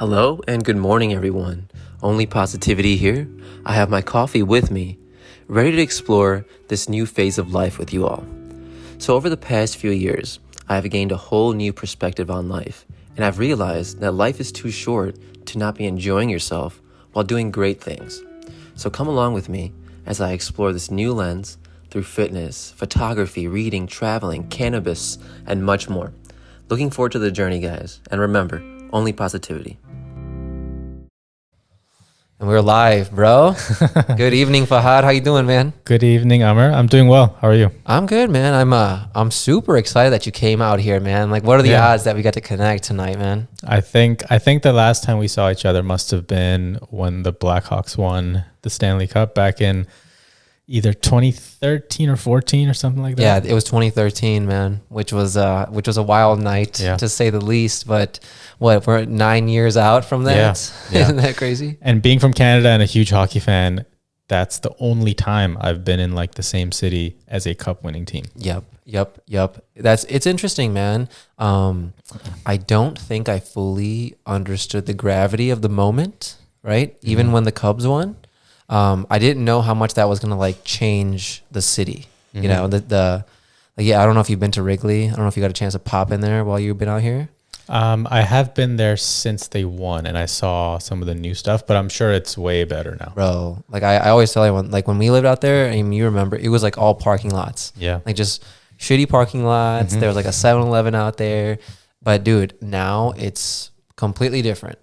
Hello and good morning, everyone. Only Positivity here. I have my coffee with me, ready to explore this new phase of life with you all. So over the past few years, I have gained a whole new perspective on life, and I've realized that life is too short to not be enjoying yourself while doing great things. So come along with me as I explore this new lens through fitness, photography, reading, traveling, cannabis, and much more. Looking forward to the journey, guys. And remember, only positivity. And we're live, bro. Good evening, Fahad. How you doing, man? Good evening, Amr. I'm doing well. How are you? I'm good, man. I'm super excited that you came out here, man. Like, what are the odds that we got to connect tonight, man? I think the last time we saw each other must have been when the Blackhawks won the Stanley Cup back in either 2013 or 14 or something like that. Yeah, it was 2013, man, which was a wild night to say the least. But we're 9 years out from that. Yeah. Isn't that crazy? And being from Canada and a huge hockey fan, that's the only time I've been in like the same city as a cup winning team. Yep. It's interesting, man. I don't think I fully understood the gravity of the moment, right? Even when the Cubs won. I didn't know how much that was going to like change the city. You know, I don't know if you've been to Wrigley. I don't know if you got a chance to pop in there while you've been out here. I have been there since they won, and I saw some of the new stuff, but I'm sure it's way better now. Bro, like I always tell everyone, like when we lived out there, I mean, you remember, it was like all parking lots. Yeah. Like just shitty parking lots. There was like a 7-Eleven out there. But dude, now it's completely different.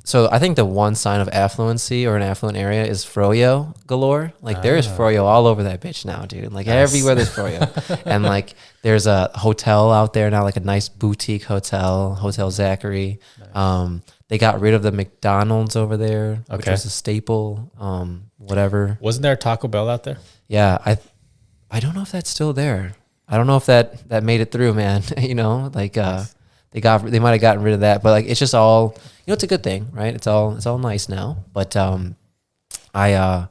So I think the one sign of affluency or an affluent area is froyo galore. Like there is froyo all over that bitch now, dude. Like everywhere there's froyo. And like there's a hotel out there now, like a nice boutique hotel, Hotel Zachary. Nice. They got rid of the McDonald's over there, which was a staple. Whatever. Wasn't there a Taco Bell out there? Yeah, I don't know if that's still there. I don't know if that made it through, man. You know, like nice. They might have gotten rid of that, but like it's just all, you know, it's a good thing, right? It's all nice now. But I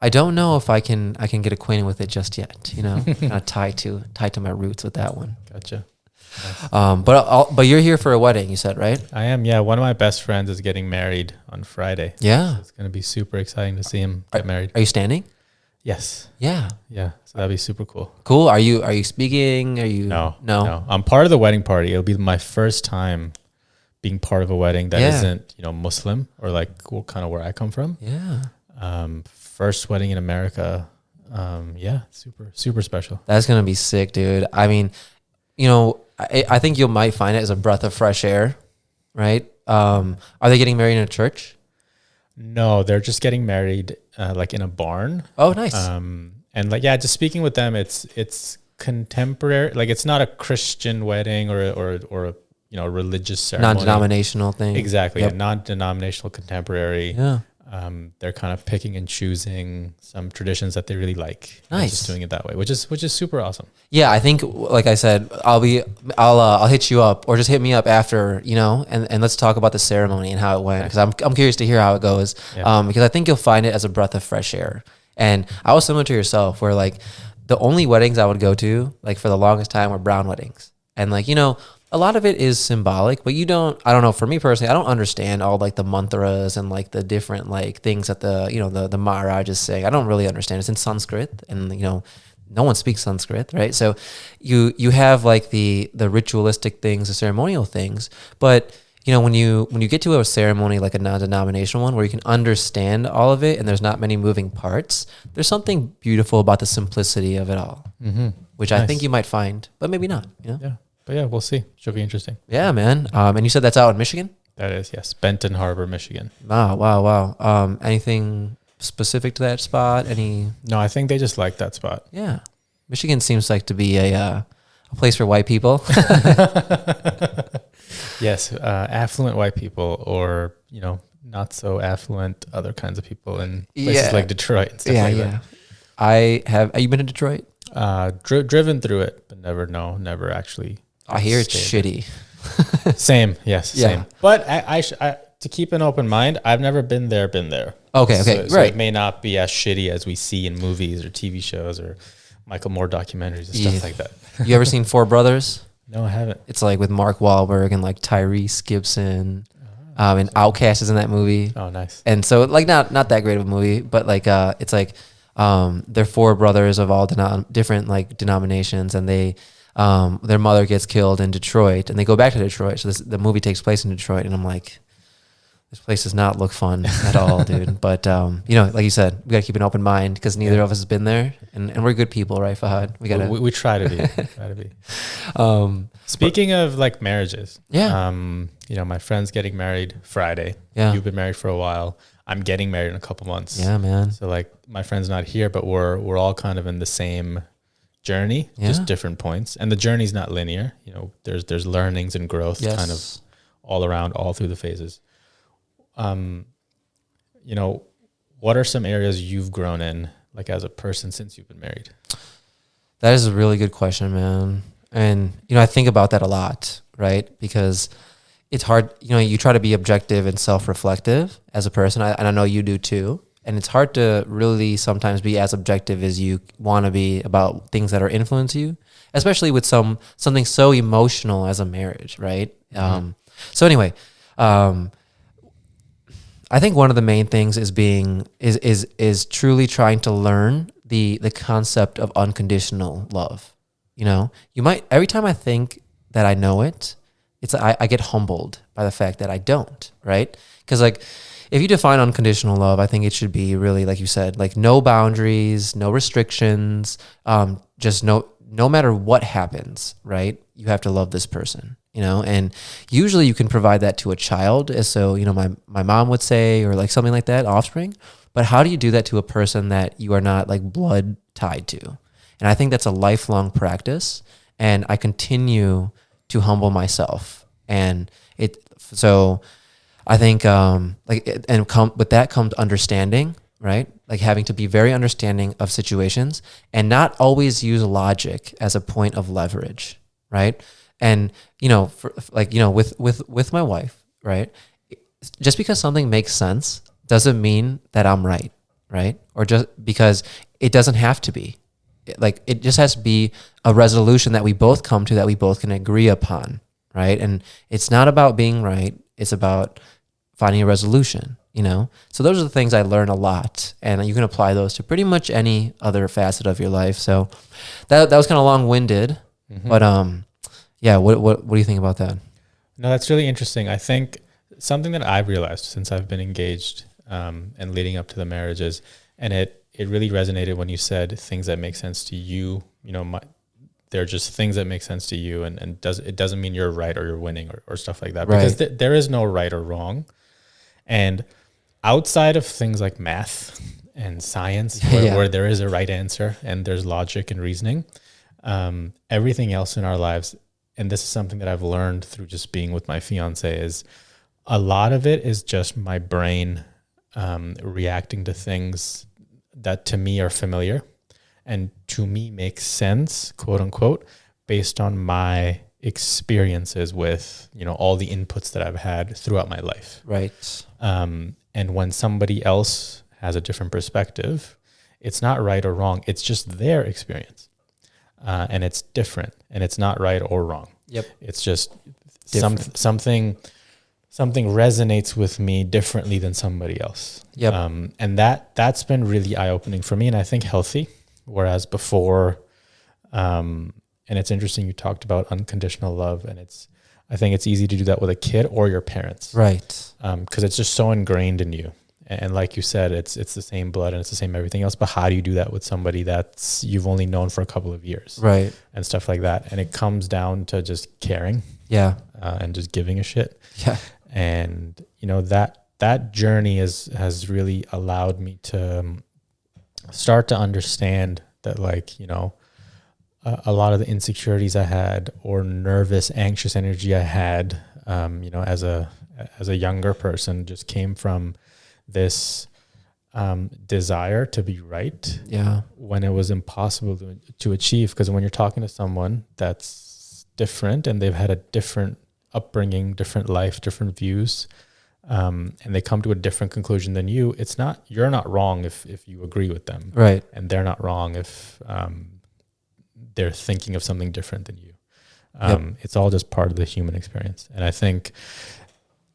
don't know if I can get acquainted with it just yet. You know, kind of tied to my roots with that one. Gotcha. Nice. But you're here for a wedding, you said, right? I am. Yeah, one of my best friends is getting married on Friday. Yeah, so it's gonna be super exciting to see him get married. Are you standing? Yes. Yeah. Yeah. So that'd be super cool. Cool. Are you speaking? Are you? No. I'm part of the wedding party. It'll be my first time being part of a wedding that isn't, Muslim or like kind of where I come from. Yeah. First wedding in America. Super, super special. That's going to be sick, dude. I mean, I think you might find it as a breath of fresh air, right? Are they getting married in a church? No, they're just getting married like in a barn. Oh, nice. And like, just speaking with them, it's contemporary. Like it's not a Christian wedding or a religious ceremony. Non-denominational thing. Exactly. Yep. A non-denominational contemporary. Yeah. They're kind of picking and choosing some traditions that they really like. Nice. Just doing it that way, which is super awesome. Yeah, I think, like I said, I'll hit you up or just hit me up after, and let's talk about the ceremony and how it went, because I'm curious to hear how it goes. Yeah. Because I think you'll find it as a breath of fresh air. And I was similar to yourself, where like the only weddings I would go to, like for the longest time, were brown weddings, and like a lot of it is symbolic, but I don't know, for me personally, I don't understand all like the mantras and like the different like things that the Maharaj is saying. I don't really understand. It's in Sanskrit, and no one speaks Sanskrit, right? So you have like the ritualistic things, the ceremonial things, but when you get to a ceremony like a non-denominational one where you can understand all of it and there's not many moving parts, there's something beautiful about the simplicity of it all, which I think you might find, but maybe not. Yeah. But yeah, we'll see. Should be interesting. Yeah, man. And you said that's out in Michigan? That is, yes. Benton Harbor, Michigan. Wow. Anything specific to that spot? No, I think they just like that spot. Yeah. Michigan seems like to be a place for white people. Yes, affluent white people, or not so affluent other kinds of people in places like Detroit and stuff like that. Have you been to Detroit? Driven through it, but never actually. I hear it's shitty. Same, yes, yeah. Same. But I to keep an open mind, I've never been there. Okay, so it may not be as shitty as we see in movies or TV shows or Michael Moore documentaries and stuff like that. You ever seen Four Brothers? No, I haven't. It's like with Mark Wahlberg and like Tyrese Gibson, and Outkast is in that movie. Oh, nice. And so like not that great of a movie, but like it's like they're four brothers of all different like denominations, and they their mother gets killed in Detroit, and they go back to Detroit. So the movie takes place in Detroit, and I'm like, this place does not look fun at all, dude. But you know, like you said, we gotta keep an open mind because neither of us has been there, and we're good people, right, Fahad? We try to be. Try to be. Speaking of like marriages, yeah. You know, my friend's getting married Friday. Yeah. You've been married for a while. I'm getting married in a couple months. Yeah, man. So like my friend's not here, but we're all kind of in the same journey, just different points. And the journey's not linear. You know, there's learnings and growth kind of all around, all through the phases. You know, what are some areas you've grown in, like as a person since you've been married? That is a really good question, man. And, you know, I think about that a lot, right? Because it's hard, you know, you try to be objective and self-reflective as a person. And I know you do too. And it's hard to really sometimes be as objective as you want to be about things that are influencing you, especially with something so emotional as a marriage, right? Mm-hmm. So anyway, I think one of the main things is truly trying to learn the concept of unconditional love. You know, every time I think that I know it, I get humbled by the fact that I don't, right? Because like, if you define unconditional love, I think it should be really, like you said, like no boundaries, no restrictions, just no matter what happens, right? You have to love this person, you know? And usually you can provide that to a child, as so, you know, my mom would say, or like something like that, offspring. But how do you do that to a person that you are not like blood tied to? And I think that's a lifelong practice. And I continue to humble myself. And so I think with that comes understanding, right? Like having to be very understanding of situations and not always use logic as a point of leverage, right? And, you know, with my wife, right? Just because something makes sense doesn't mean that I'm right? Or just because it doesn't have to be. Like it just has to be a resolution that we both come to, that we both can agree upon, right? And it's not about being right. It's about finding a resolution, you know? So those are the things I learn a lot, and you can apply those to pretty much any other facet of your life. So that was kind of long-winded, but yeah, what do you think about that? No, that's really interesting. I think something that I've realized since I've been engaged and leading up to the marriages, and it really resonated when you said things that make sense to you. You know, they're just things that make sense to you, and it doesn't mean you're right or you're winning or stuff like that. Because there is no right or wrong. And outside of things like math and science, where there is a right answer and there's logic and reasoning, everything else in our lives, and this is something that I've learned through just being with my fiance, is a lot of it is just my brain reacting to things that to me are familiar and to me make sense, quote unquote, based on my experiences with, you know, all the inputs that I've had throughout my life. Right. And when somebody else has a different perspective, it's not right or wrong. It's just their experience. And it's different, and it's not right or wrong. Yep. It's just something resonates with me differently than somebody else. Yep. And that's been really eye-opening for me, and I think healthy. Whereas before, and it's interesting, you talked about unconditional love, and I think it's easy to do that with a kid or your parents. Right. Because it's just so ingrained in you. And like you said, it's the same blood and it's the same everything else. But how do you do that with somebody that's you've only known for a couple of years? Right. And stuff like that. And it comes down to just caring. Yeah. And just giving a shit. Yeah. And, you know, that journey has really allowed me to start to understand that, like, you know, a lot of the insecurities I had or nervous, anxious energy I had, you know, as a younger person just came from this desire to be right. Yeah. When it was impossible to achieve. Because when you're talking to someone that's different and they've had a different upbringing, different life, different views, and they come to a different conclusion than you, you're not wrong if you agree with them. Right. And they're not wrong if they're thinking of something different than you. It's all just part of the human experience. And I think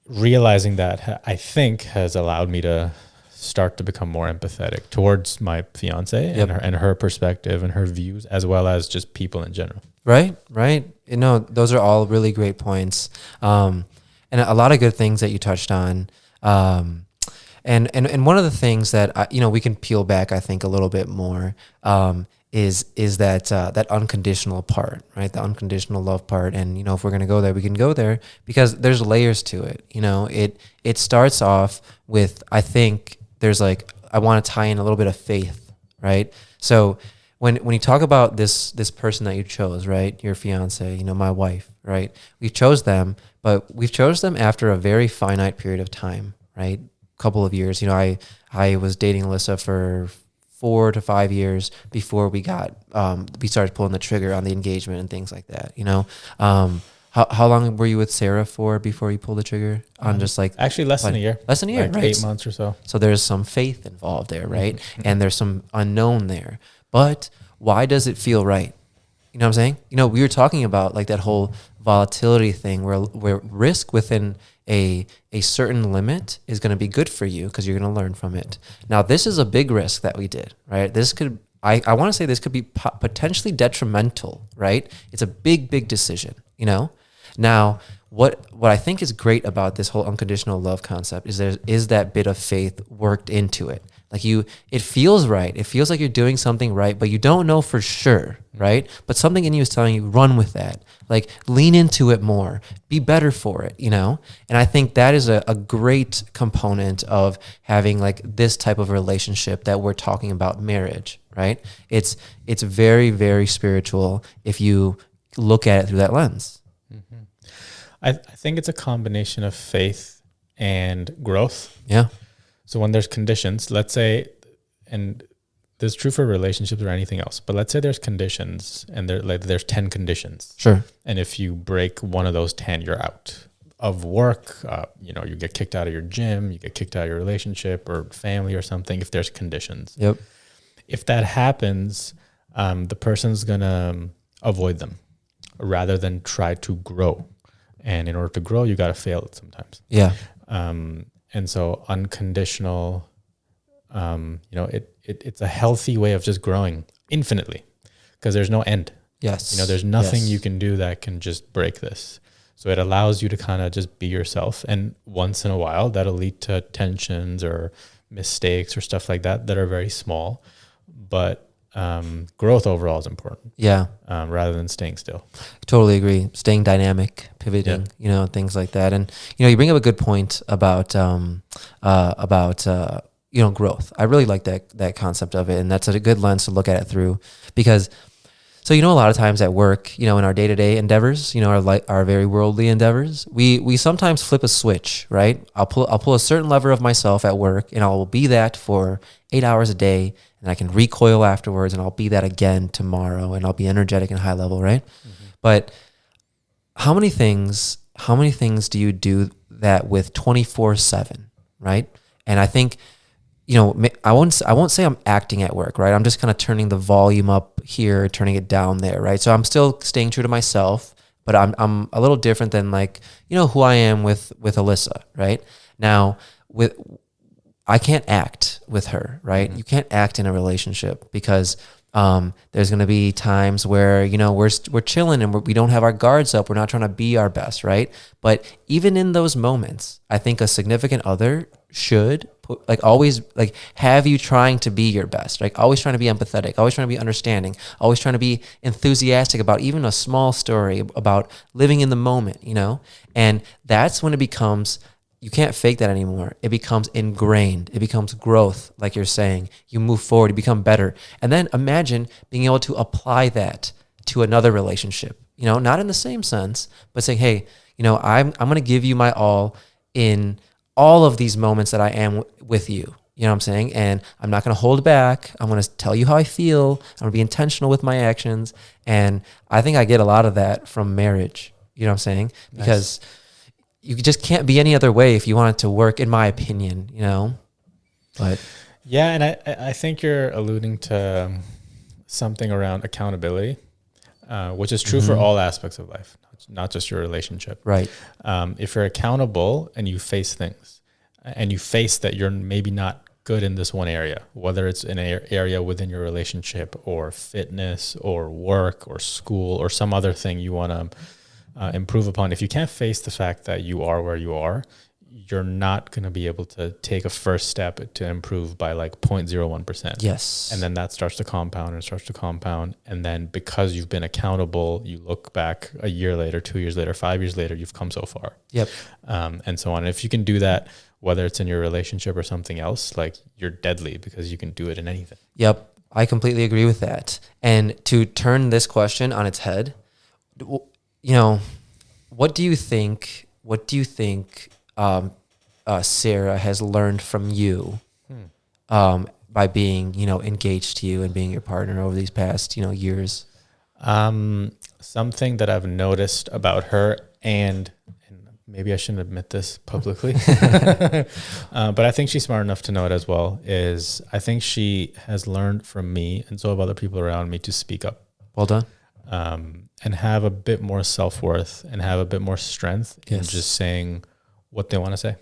realizing that, I think, has allowed me to start to become more empathetic towards my fiance and her perspective and her views, as well as just people in general. Right. You know, those are all really great points. And a lot of good things that you touched on. And one of the things that we can peel back, I think, a little bit more, is that that unconditional part, right? The unconditional love part. And, you know, if we're going to go there, we can go there because there's layers to it. You know, it starts off with, I think there's like, I want to tie in a little bit of faith, right? So when you talk about this person that you chose, right? Your fiance, you know, my wife, right? We chose them, but we've chose them after a very finite period of time, right? Couple of years. You know, I was dating Alyssa for 4 to 5 years before we started pulling the trigger on the engagement and things like that. You know, how long were you with Sarah for before you pulled the trigger on just like actually less than a year, like right? 8 months or so. So there's some faith involved there, right? And there's some unknown there. But why does it feel right? You know what I'm saying? You know, we were talking about like that whole volatility thing where risk within a certain limit is going to be good for you because you're going to learn from it. Now, this is a big risk that we did, right? This could, I want to say this could be potentially detrimental, right? It's a big decision, you know? Now, what I think is great about this whole unconditional love concept is that bit of faith worked into it. Like it feels right. It feels like you're doing something right, but you don't know for sure, right? But something in you is telling you, run with that. Like lean into it more, be better for it, you know? And I think that is a great component of having like this type of relationship that we're talking about, marriage, right? It's very, very spiritual if you look at it through that lens. Mm-hmm. I think it's a combination of faith and growth. Yeah. So when there's conditions, let's say, and this is true for relationships or anything else, but let's say there's conditions and there's 10 conditions. Sure. And if you break one of those 10, you're out of work. You know, you get kicked out of your gym, you get kicked out of your relationship or family or something, if there's conditions. Yep. If that happens, the person's going to avoid them rather than try to grow. And in order to grow, you got to fail it sometimes. Yeah. And so unconditional, it's a healthy way of just growing infinitely because there's no end. Yes. You know, there's nothing you can do that can just break this. So it allows you to kind of just be yourself. And once in a while, that'll lead to tensions or mistakes or stuff like that are very small. But growth overall is important. Yeah. Rather than staying still. Totally agree. Staying dynamic, pivoting, you know, things like that. And, you know, you bring up a good point about growth. I really like that concept of it. And that's a good lens to look at it through because, so, you know, a lot of times at work, you know, in our day-to-day endeavors, you know, our very worldly endeavors, we sometimes flip a switch, right? I'll pull a certain lever of myself at work and I will be that for 8 hours a day. And I can recoil afterwards and I'll be that again tomorrow and I'll be energetic and high level, right? Mm-hmm. But how many things do you do that with 24/7, right? And I think, you know, I won't say I'm acting at work, right? I'm just kind of turning the volume up here, turning it down there, right? So I'm still staying true to myself, but I'm a little different than like, you know, who I am with Alyssa, right? Now I can't act with her, right? Mm-hmm. You can't act in a relationship because there's going to be times where, you know, we're chilling and we don't have our guards up. We're not trying to be our best, right? But even in those moments, I think a significant other should always have you trying to be your best, like always trying to be empathetic, always trying to be understanding, always trying to be enthusiastic about even a small story, about living in the moment, you know? And that's when it becomes, you can't fake that anymore. It becomes ingrained. It becomes growth, like you're saying. You move forward, you become better. And then imagine being able to apply that to another relationship, you know, not in the same sense, but saying, hey, you know, I'm going to give you my all in all of these moments that I am with you. You know what I'm saying? And I'm not going to hold back. I'm going to tell you how I feel. I'm going to be intentional with my actions. And I think I get a lot of that from marriage. You know what I'm saying? Nice. Because you just can't be any other way if you want it to work, in my opinion, you know? But yeah, and I think you're alluding to something around accountability. which is true for all aspects of life, not just your relationship. Right. If you're accountable and you face things and you face that you're maybe not good in this one area, whether it's in an area within your relationship or fitness or work or school or some other thing you want to improve upon, if you can't face the fact that you are where you are, you're not going to be able to take a first step to improve by like 0.01%. Yes. And then that starts to compound and starts to compound. And then because you've been accountable, you look back a year later, 2 years later, 5 years later, you've come so far. Yep. And so on. And if you can do that, whether it's in your relationship or something else, like you're deadly because you can do it in anything. Yep. I completely agree with that. And to turn this question on its head, you know, what do you think Sarah has learned from you by being, engaged to you and being your partner over these past, years? Something that I've noticed about her, and maybe I shouldn't admit this publicly, but I think she's smart enough to know it as well, is I think she has learned from me, and so have other people around me, to speak up. Well done. And have a bit more self-worth and have a bit more strength in just saying what they want to say.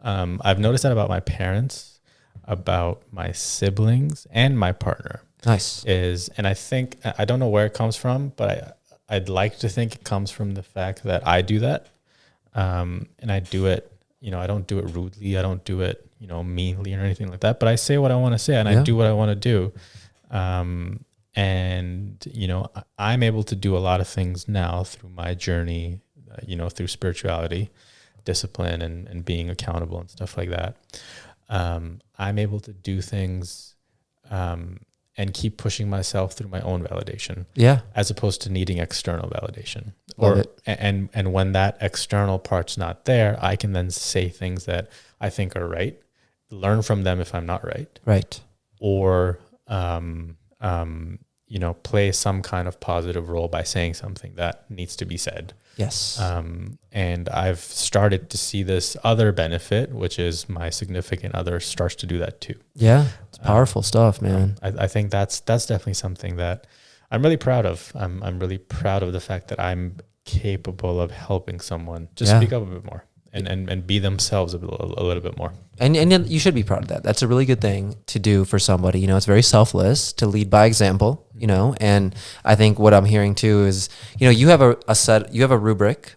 I've noticed that about my parents, about my siblings, and my partner. Nice. And I think, I don't know where it comes from, but I'd like to think it comes from the fact that I do that. And I do it, I don't do it rudely. I don't do it, meanly or anything like that, but I say what I want to say and I do what I want to do. And I'm able to do a lot of things now through my journey, through spirituality, discipline, and being accountable and stuff like that. I'm able to do things and keep pushing myself through my own validation, as opposed to needing external validation. And when that external part's not there, I can then say things that I think are right, learn from them if I'm not right, or play some kind of positive role by saying something that needs to be said. Yes. And I've started to see this other benefit, which is my significant other starts to do that too. Yeah. It's powerful stuff, man. I think that's definitely something that I'm really proud of. I'm really proud of the fact that I'm capable of helping someone just speak up a bit more and be themselves a little bit more. And you should be proud of that. That's a really good thing to do for somebody. It's very selfless to lead by example, and I think what I'm hearing too is, you have a rubric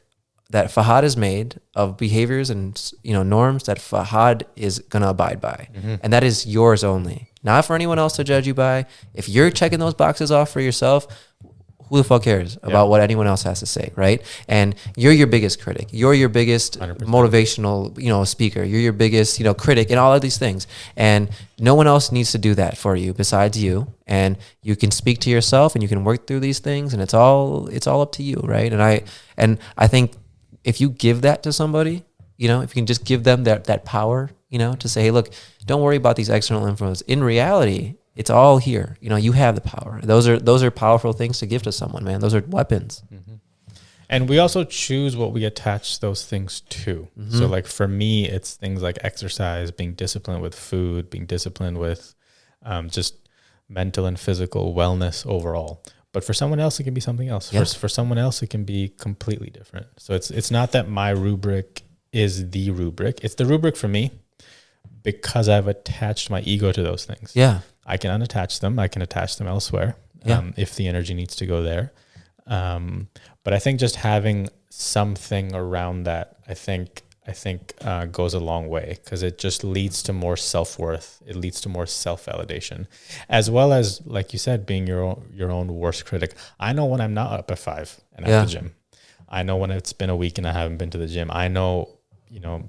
that Fahad has made of behaviors and, norms that Fahad is going to abide by. Mm-hmm. And that is yours only, not for anyone else to judge you by. If you're checking those boxes off for yourself, who the fuck cares about what anyone else has to say, right? And you're your biggest critic. You're your biggest 100%. Motivational, speaker. You're your biggest, critic in all of these things. And no one else needs to do that for you besides you. And you can speak to yourself and you can work through these things, and it's all up to you, right? And I think if you give that to somebody, if you can just give them that power, to say, hey, look, don't worry about these external influences. In reality, it's all here. You have the power. Those are powerful things to give to someone, man. Those are weapons. Mm-hmm. And we also choose what we attach those things to. Mm-hmm. So like for me, it's things like exercise, being disciplined with food, being disciplined with just mental and physical wellness overall. But for someone else, it can be something else. Yeah. For someone else, it can be completely different. So it's not that my rubric is the rubric. It's the rubric for me because I've attached my ego to those things. Yeah. I can unattach them. I can attach them elsewhere if the energy needs to go there. But I think just having something around that, I think goes a long way, because it just leads to more self-worth. It leads to more self-validation, as well as, like you said, being your own worst critic. I know when I'm not up at 5 and at the gym. I know when it's been a week and I haven't been to the gym. I know,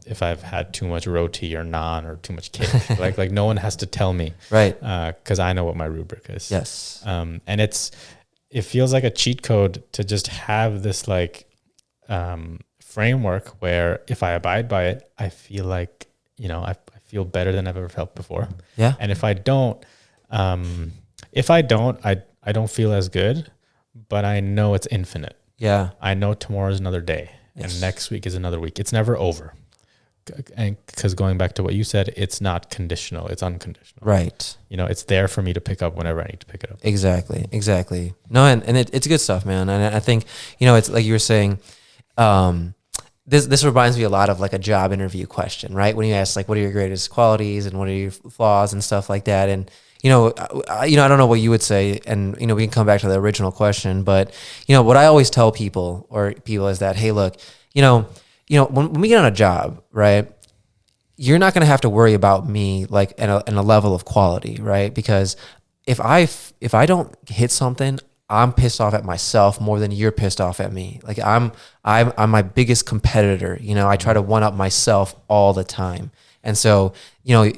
if I've had too much roti or naan or too much cake, like no one has to tell me, right? Because I know what my rubric is. Yes. And it feels like a cheat code to just have this framework where if I abide by it, I feel like, I feel better than I've ever felt before. Yeah. And if I don't, I don't feel as good, but I know it's infinite. Yeah. I know tomorrow is another day. Yes. And next week is another week. It's never over. and because going back to what you said, it's not conditional, it's unconditional. Right. You know, it's there for me to pick up whenever I need to pick it up. Exactly. No, and it's good stuff, man. And I think, you know, it's like you were saying, this reminds me a lot of like a job interview question, right? When you ask like, what are your greatest qualities and what are your flaws and stuff like that. And, you know, I don't know what you would say, and, you know, we can come back to the original question, but, you know, what I always tell people is that, hey, look, you know, when we get on a job, right, you're not going to have to worry about me like in a level of quality, right? Because if I don't hit something, I'm pissed off at myself more than you're pissed off at me. Like I'm my biggest competitor. You know, I try to one up myself all the time. And so, you know,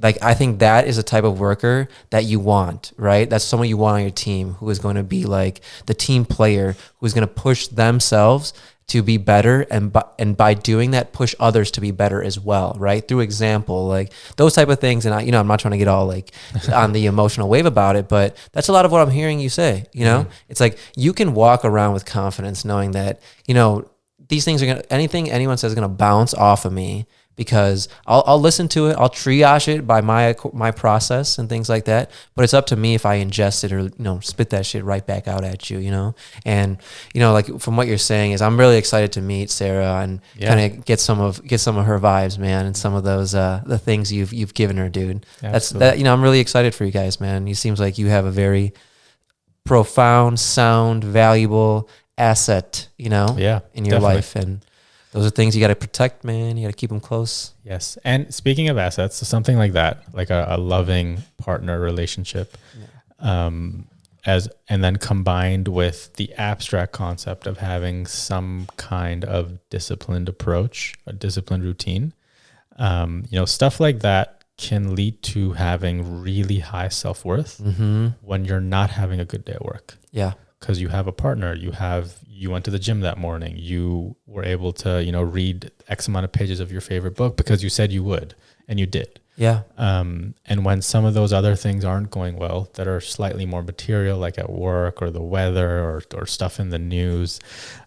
like I think that is a type of worker that you want, right? That's someone you want on your team who is going to be like the team player who is going to push themselves to be better, and by doing that, push others to be better as well, right? Through example, like those type of things. And I'm not trying to get all like on the emotional wave about it, but that's a lot of what I'm hearing you say. You know, it's like you can walk around with confidence, knowing that, you know, these things are anything anyone says is gonna bounce off of me, because I'll listen to it, I'll triage it by my process and things like that. But it's up to me if I ingest it or, you know, spit that shit right back out at you, you know. And, you know, like from what you're saying is, I'm really excited to meet Sarah and kind of get some of her vibes, man, and some of those the things you've given her, dude. Absolutely. You know, I'm really excited for you guys, man. It seems like you have a very profound, sound, valuable asset, you know, in your life. And those are things you got to protect, man. You got to keep them close. Yes. And speaking of assets, so something like that, like a loving partner relationship, and then combined with the abstract concept of having some kind of disciplined approach, a disciplined routine, you know, stuff like that can lead to having really high self-worth when you're not having a good day at work. Yeah. Because you have a partner, you went to the gym that morning, you were able to, you know, read X amount of pages of your favorite book because you said you would, and you did. Yeah. And when some of those other things aren't going well, that are slightly more material, like at work or the weather or stuff in the news,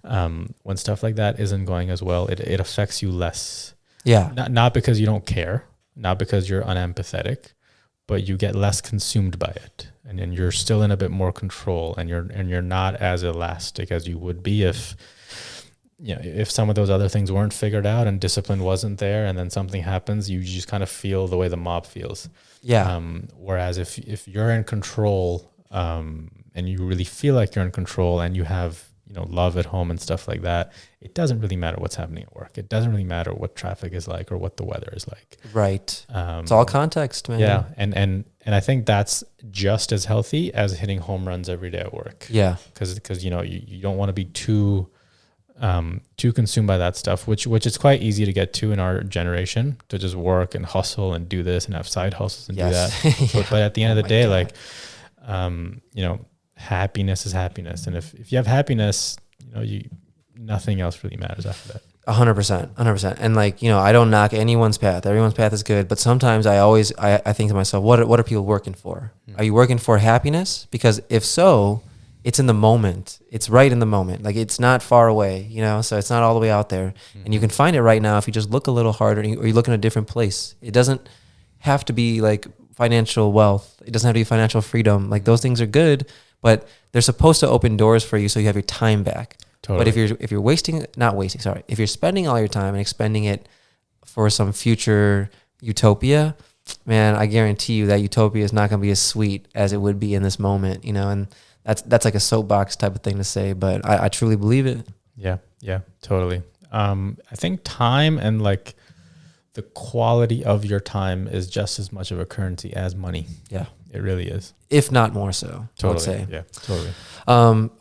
when stuff like that isn't going as well, it affects you less. Yeah. Not because you don't care, not because you're unempathetic, but you get less consumed by it. And then you're still in a bit more control, and you're not as elastic as you would be if, you know, if some of those other things weren't figured out and discipline wasn't there, and then something happens, you just kind of feel the way the mob feels. Yeah. Whereas if you're in control, and you really feel like you're in control, and you have, you know, love at home and stuff like that, it doesn't really matter what's happening at work. It doesn't really matter what traffic is like or what the weather is like. Right. It's all context, man. Yeah. And I think that's just as healthy as hitting home runs every day at work. Yeah. Cause you know, you don't want to be too consumed by that stuff, which is quite easy to get to in our generation, to just work and hustle and do this and have side hustles and do that. But at the end of the day, like, you know, happiness is happiness. And if you have happiness, you know, nothing else really matters after that. 100%. And like, you know, I don't knock anyone's path. Everyone's path is good. But sometimes I think to myself, what are people working for? Are you working for happiness? Because if so, it's in the moment. It's right in the moment. Like, it's not far away, you know, so it's not all the way out there. And you can find it right now if you just look a little harder, or you look in a different place. It doesn't have to be like financial wealth. It doesn't have to be financial freedom. Like, those things are good, but they're supposed to open doors for you so you have your time back. Totally. But if you're spending all your time and expending it for some future utopia, man, I guarantee you that utopia is not going to be as sweet as it would be in this moment, you know. And that's like a soapbox type of thing to say, but I truly believe it. Yeah, totally. I think time and like the quality of your time is just as much of a currency as money. Yeah, it really is, if not more so. Totally. I would say. Yeah, totally.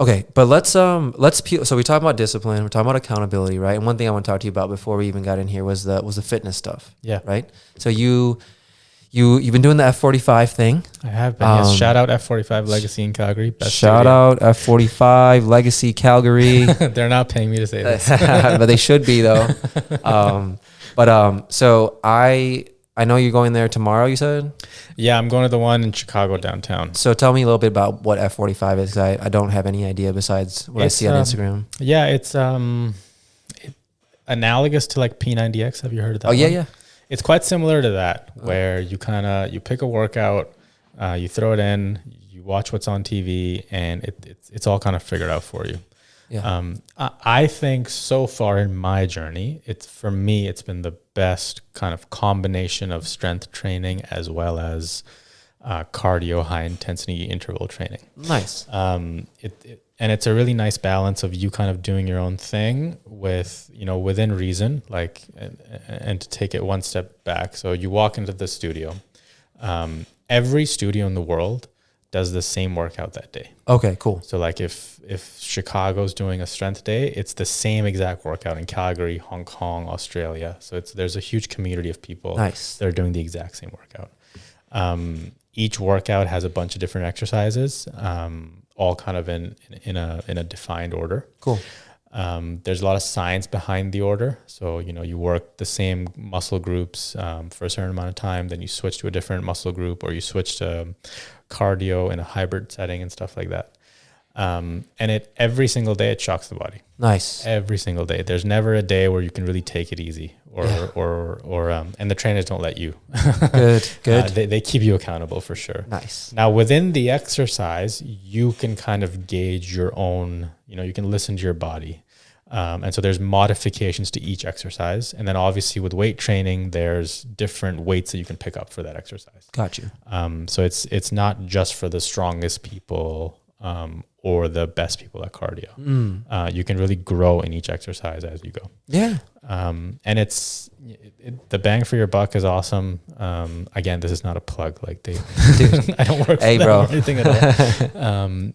Okay, but let's peel. So we talked about discipline, we're talking about accountability, right? And one thing I want to talk to you about before we even got in here was the fitness stuff. Yeah. Right. So you've been doing the F45 thing. I have been. Yes. Shout out F45 Legacy in Calgary. Shout out F45 Legacy Calgary. They're not paying me to say this, but they should be though. So I know you're going there tomorrow, you said? Yeah, I'm going to the one in Chicago downtown. So tell me a little bit about what F45 is. I don't have any idea besides what I see on Instagram. Yeah, analogous to like P90X. Have you heard of that? Oh yeah, one? yeah. It's quite similar to that, where you you pick a workout, you throw it in, you watch what's on TV, and it's all kind of figured out for you. Yeah. I think so far in my journey, for me, it's been the best kind of combination of strength training as well as cardio, high intensity interval training. Nice. And it's a really nice balance of you kind of doing your own thing with, within reason, like, and to take it one step back. So you walk into the studio, every studio in the world does the same workout that day. Okay, cool. So like if Chicago's doing a strength day, it's the same exact workout in Calgary, Hong Kong, Australia. So there's a huge community of people that are doing the exact same workout. Each workout has a bunch of different exercises, all kind of in a defined order. Cool. There's a lot of science behind the order. So, you work the same muscle groups for a certain amount of time, then you switch to a different muscle group, or you switch to cardio in a hybrid setting and stuff like that. And every single day it shocks the body. Nice. Every single day. There's never a day where you can really take it easy and the trainers don't let you. Good. They keep you accountable for sure. Nice. Now within the exercise, you can kind of gauge your own, you can listen to your body. And so there's modifications to each exercise. And then obviously with weight training, there's different weights that you can pick up for that exercise. Got you. So it's not just for the strongest people, or the best people at cardio. You can really grow in each exercise as you go. Yeah. And the bang for your buck is awesome. Again, this is not a plug. Like Dude, I don't work for them or anything at all.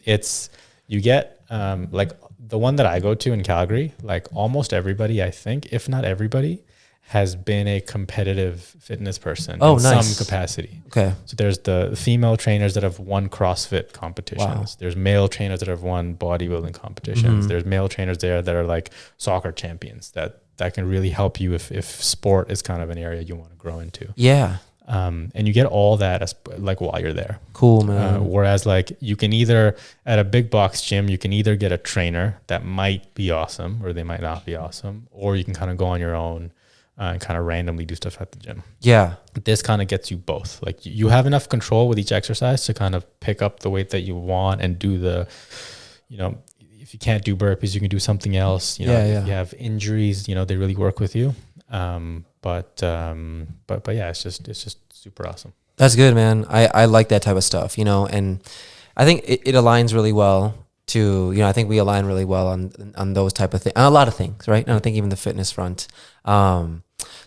You get, like the one that I go to in Calgary, like almost everybody, I think, if not everybody, has been a competitive fitness person in some capacity. Okay. So there's the female trainers that have won CrossFit competitions. Wow. There's male trainers that have won bodybuilding competitions. There's male trainers there that are like soccer champions that can really help you if sport is kind of an area you want to grow into. Yeah. And you get all that as like while you're there. Cool, man. Whereas like you can either at a big box gym, you can either get a trainer that might be awesome or they might not be awesome, or you can kind of go on your own and kind of randomly do stuff at the gym. Yeah. This kind of gets you both. Like you have enough control with each exercise to kind of pick up the weight that you want and do the, if you can't do burpees, you can do something else. If you have injuries, they really work with you. But yeah, it's just super awesome. That's good, man. I like that type of stuff, and I think it aligns really well to, I think we align really well on those type of things, on a lot of things, right? And I think even the fitness front.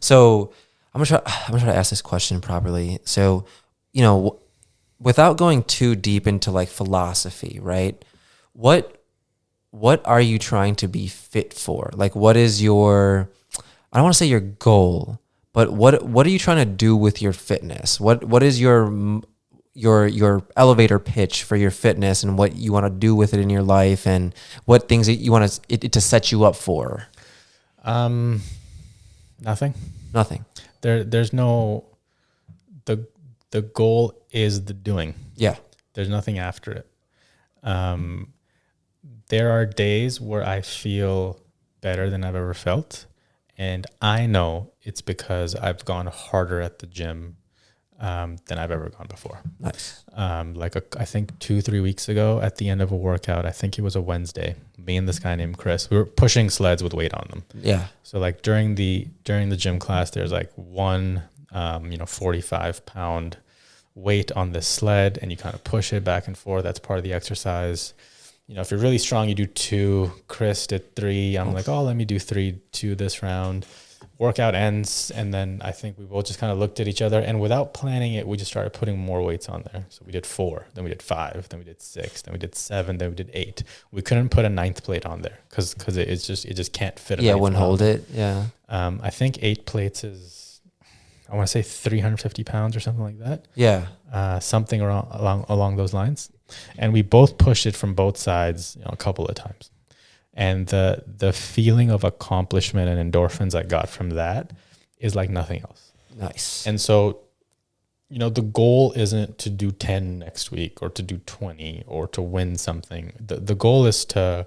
So I'm gonna try to ask this question properly. So, without going too deep into like philosophy, right? What are you trying to be fit for? Like, what is your, I don't want to say your goal, but what are you trying to do with your fitness? What is your elevator pitch for your fitness and what you want to do with it in your life and what things that you want it to set you up for? Nothing. There's no, the goal is the doing. Yeah. There's nothing after it. There are days where I feel better than I've ever felt. And I know it's because I've gone harder at the gym than I've ever gone before. Nice. I think 2-3 weeks ago at the end of a workout, I think it was a Wednesday, me and this guy named Chris, we were pushing sleds with weight on them. Yeah. So like during the gym class, there's like one, 45-pound weight on this sled and you kind of push it back and forth. That's part of the exercise. If you're really strong, you do 2. Chris did 3. I'm like, let me do 2 this round. Workout ends, and then I think we both just kind of looked at each other, and without planning it, we just started putting more weights on there. So we did 4, then we did 5, then we did 6, then we did 7, then we did 8. We couldn't put a 9th plate on there because it just can't fit. It wouldn't hold it. Yeah. I think 8 plates is, I want to say 350 pounds or something like that. Yeah. Something along those lines. And we both pushed it from both sides a couple of times. And the feeling of accomplishment and endorphins I got from that is like nothing else. Nice. And so, the goal isn't to do 10 next week or to do 20 or to win something. The goal is to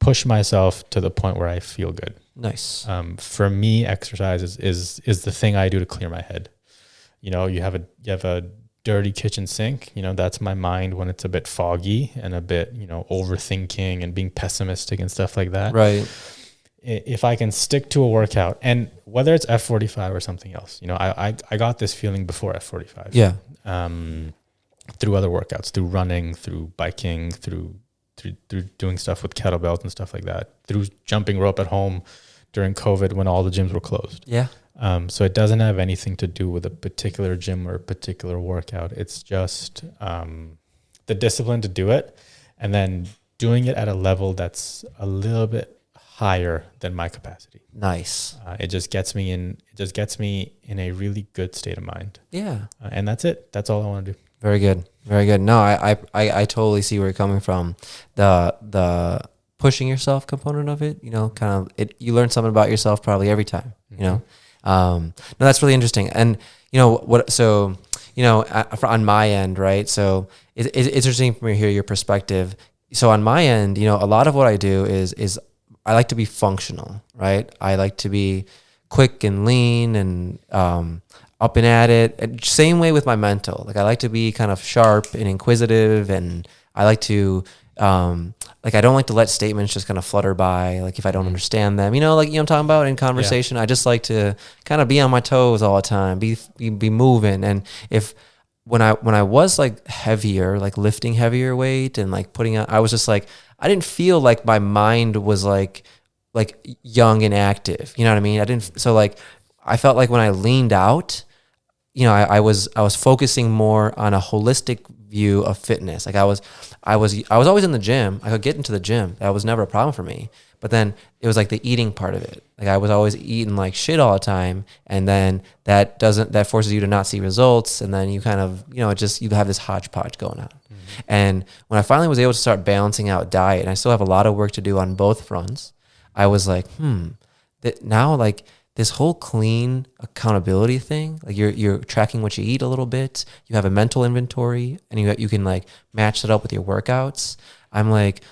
push myself to the point where I feel good. Nice. For me, exercise is the thing I do to clear my head. You know, you have a dirty kitchen sink, you know, that's my mind when it's a bit foggy and a bit, you know, overthinking and being pessimistic and stuff like that. Right. If I can stick to a workout, and whether it's F45 or something else, you know, I got this feeling before F45. Yeah. Through other workouts, through running, through biking, through doing stuff with kettlebells and stuff like that, through jumping rope at home during COVID when all the gyms were closed. Yeah. So it doesn't have anything to do with a particular gym or a particular workout. It's just the discipline to do it, and then doing it at a level that's a little bit higher than my capacity. Nice. It just gets me in a really good state of mind. Yeah. And that's it. That's all I want to do. Very good. Very good. No, I totally see where you're coming from. The pushing yourself component of it, you know, kind of you learn something about yourself probably every time, you know. No, that's really interesting. And you know what? So you know, on my end, right? So it's interesting for me to hear your perspective. So on my end, you know, a lot of what I do is I like to be functional, right? I like to be quick and lean and up and at it. And same way with my mental. Like I like to be kind of sharp and inquisitive, and I like to like I don't like to let statements just kind of flutter by, like if I don't understand them, you know, like, you know what I'm talking about in conversation. I just like to kind of be on my toes all the time, be moving. And when I was like heavier, like lifting heavier weight and like putting on, I was just like, I didn't feel like my mind was like young and active, you know what I mean? So like, I felt like when I leaned out, you know, I was focusing more on a holistic view of fitness. Like I was always in the gym. I could get into the gym. That was never a problem for me. But then it was like the eating part of it. Like I was always eating like shit all the time. And then that forces you to not see results. And then you kind of, you know, you have this hodgepodge going on. Mm-hmm. And when I finally was able to start balancing out diet, and I still have a lot of work to do on both fronts, I was like, that now like this whole clean accountability thing, like you're tracking what you eat a little bit, you have a mental inventory, and you can like match it up with your workouts. I'm like,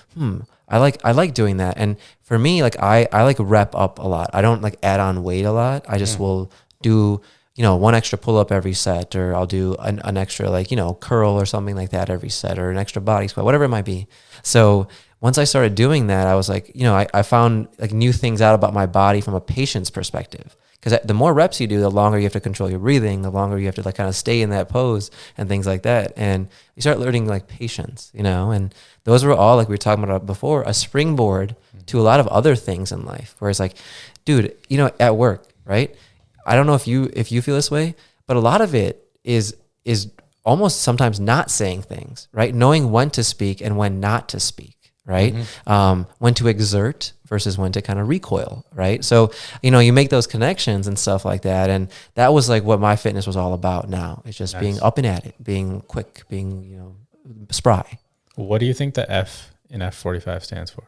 I like doing that. And for me, like I like rep up a lot. I don't like add on weight a lot. I just will do, you know, one extra pull up every set, or I'll do an extra, like, you know, curl or something like that every set, or an extra body squat, whatever it might be. So once I started doing that, I was like, you know, I found like new things out about my body from a patient's perspective. Because the more reps you do, the longer you have to control your breathing, the longer you have to like kind of stay in that pose and things like that. And you start learning like patience, you know, and those were all, like we were talking about before, a springboard to a lot of other things in life, where it's like, dude, you know, at work, right? I don't know if you feel this way, but a lot of it is almost sometimes not saying things, right? Knowing when to speak and when not to speak. Right? When to exert versus when to kind of recoil, right? So, you know, you make those connections and stuff like that. And that was like what my fitness was all about now. It's just being up and at it, being quick, being, you know, spry. What do you think the F in F45 stands for?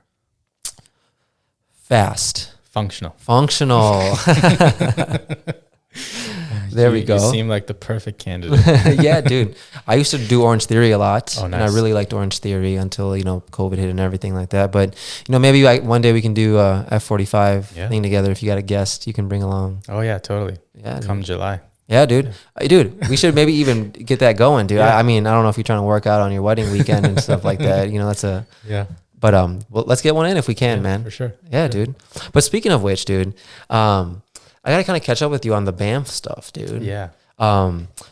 Fast. Functional. There we go. You seem like the perfect candidate. Yeah, dude. I used to do Orange Theory a lot. Oh, nice. And I really liked Orange Theory until, you know, COVID hit and everything like that. But, you know, maybe one day we can do a F45 thing together. If you got a guest, you can bring along. Oh, yeah, totally. Yeah, Come July. Yeah, dude. Dude, we should maybe even get that going, dude. Yeah. I mean, I don't know if you're trying to work out on your wedding weekend and stuff like that. You know, that's a... Yeah. But well, let's get one in if we can, man. For sure. Yeah, dude. But speaking of which, dude, I gotta kind of catch up with you on the BAMF stuff, dude. Yeah.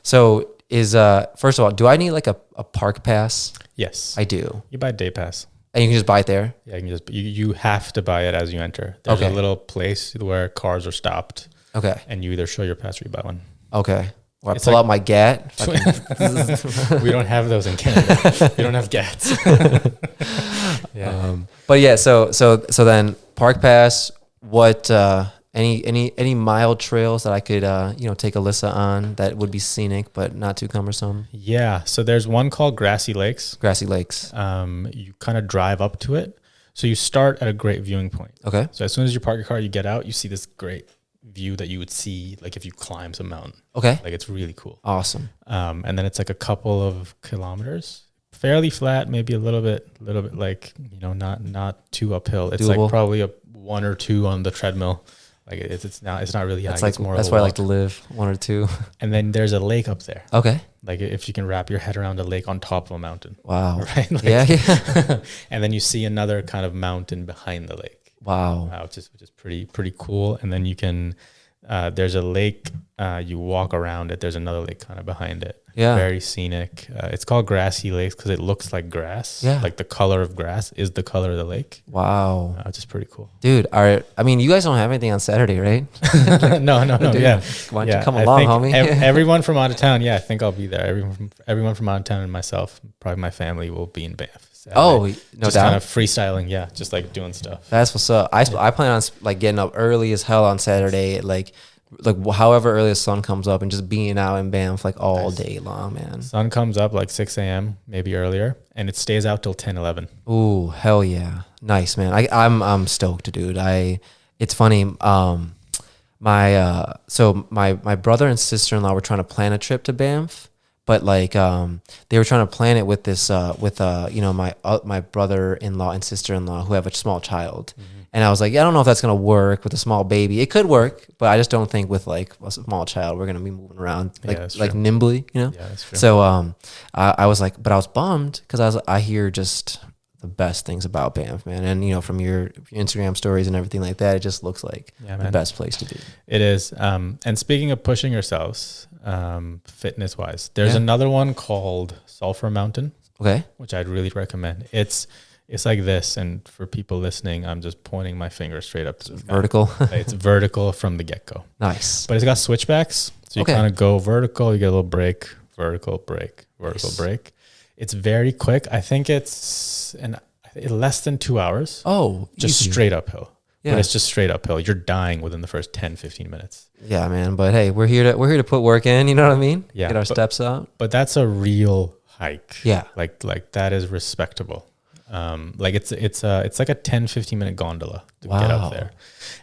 So first of all, do I need like a park pass? Yes. I do. You buy a day pass. And you can just buy it there? Yeah, you have to buy it as you enter. There's a little place where cars are stopped. Okay. And you either show your pass or you buy one. Okay. Or I pull out my GAT. We don't have those in Canada. We don't have GATs. Yeah. But yeah, so then park pass, what any mild trails that I could take Alyssa on that would be scenic but not too cumbersome? Yeah. So there's one called Grassy Lakes. Grassy Lakes. You kind of drive up to it. So you start at a great viewing point. Okay. So as soon as you park your car, you get out, you see this great view that you would see like if you climb some mountain. Okay. Like it's really cool. Awesome. And then it's like a couple of kilometers fairly flat, maybe a little bit like, you know, not too uphill. It's Doable. like probably a 1 or 2 on the treadmill. Like it's not really high. That's like, that's where I like to live, 1 or 2. And then there's a lake up there. Okay. Like if you can wrap your head around a lake on top of a mountain. Wow. Right. Like, yeah. And then you see another kind of mountain behind the lake. Wow. Which is pretty cool. And then you can, there's a lake, you walk around it. There's another lake kind of behind it. Yeah. Very scenic. It's called Grassy Lakes because it looks like grass. Yeah. Like the color of grass is the color of the lake. Wow. Which is pretty cool. Dude, I mean, you guys don't have anything on Saturday, right? No. Dude, Yeah. Why don't you come along, homie? Everyone from out of town. Yeah, I think I'll be there. Everyone from out of town and myself, probably my family, will be in Banff. Saturday. Oh, no just doubt. kind of freestyling. Yeah. Just like doing stuff. That's what's up. I plan on like getting up early as hell on Saturday, like however early the sun comes up, and just being out in Banff like all day long, man. Sun comes up like 6 a.m., maybe earlier, and it stays out till 10, 11. Ooh, hell yeah. Nice, man. I'm stoked, dude. It's funny. So my brother and sister-in-law were trying to plan a trip to Banff, but like they were trying to plan it with this you know, my brother-in-law and sister-in-law who have a small child. Mm-hmm. And I was like, yeah, I don't know if that's going to work with a small baby. It could work, but I just don't think with like a small child, we're going to be moving around like nimbly, you know? Yeah, that's true. So I was like, but I was bummed because I hear just the best things about Banff, man. And, you know, from your Instagram stories and everything like that, it just looks like the best place to be. It is. And speaking of pushing yourselves, fitness-wise, there's another one called Sulphur Mountain. Okay. Which I'd really recommend. It's like this, and for people listening, I'm just pointing my finger straight up to the sky. Vertical. It's vertical from the get-go. Nice. But it's got switchbacks, so you kind of go vertical, you get a little break, vertical, break, vertical, break. It's very quick. I think it's less than 2 hours. Oh, just easy. Straight uphill. Yeah. But it's just straight uphill. You're dying within the first 10, 15 minutes. Yeah, man. But hey, we're here to put work in. You know what I mean? Yeah. Get our steps up. But that's a real hike. Yeah. Like that is respectable. Like it's like a 10, 15 minute gondola to get up there.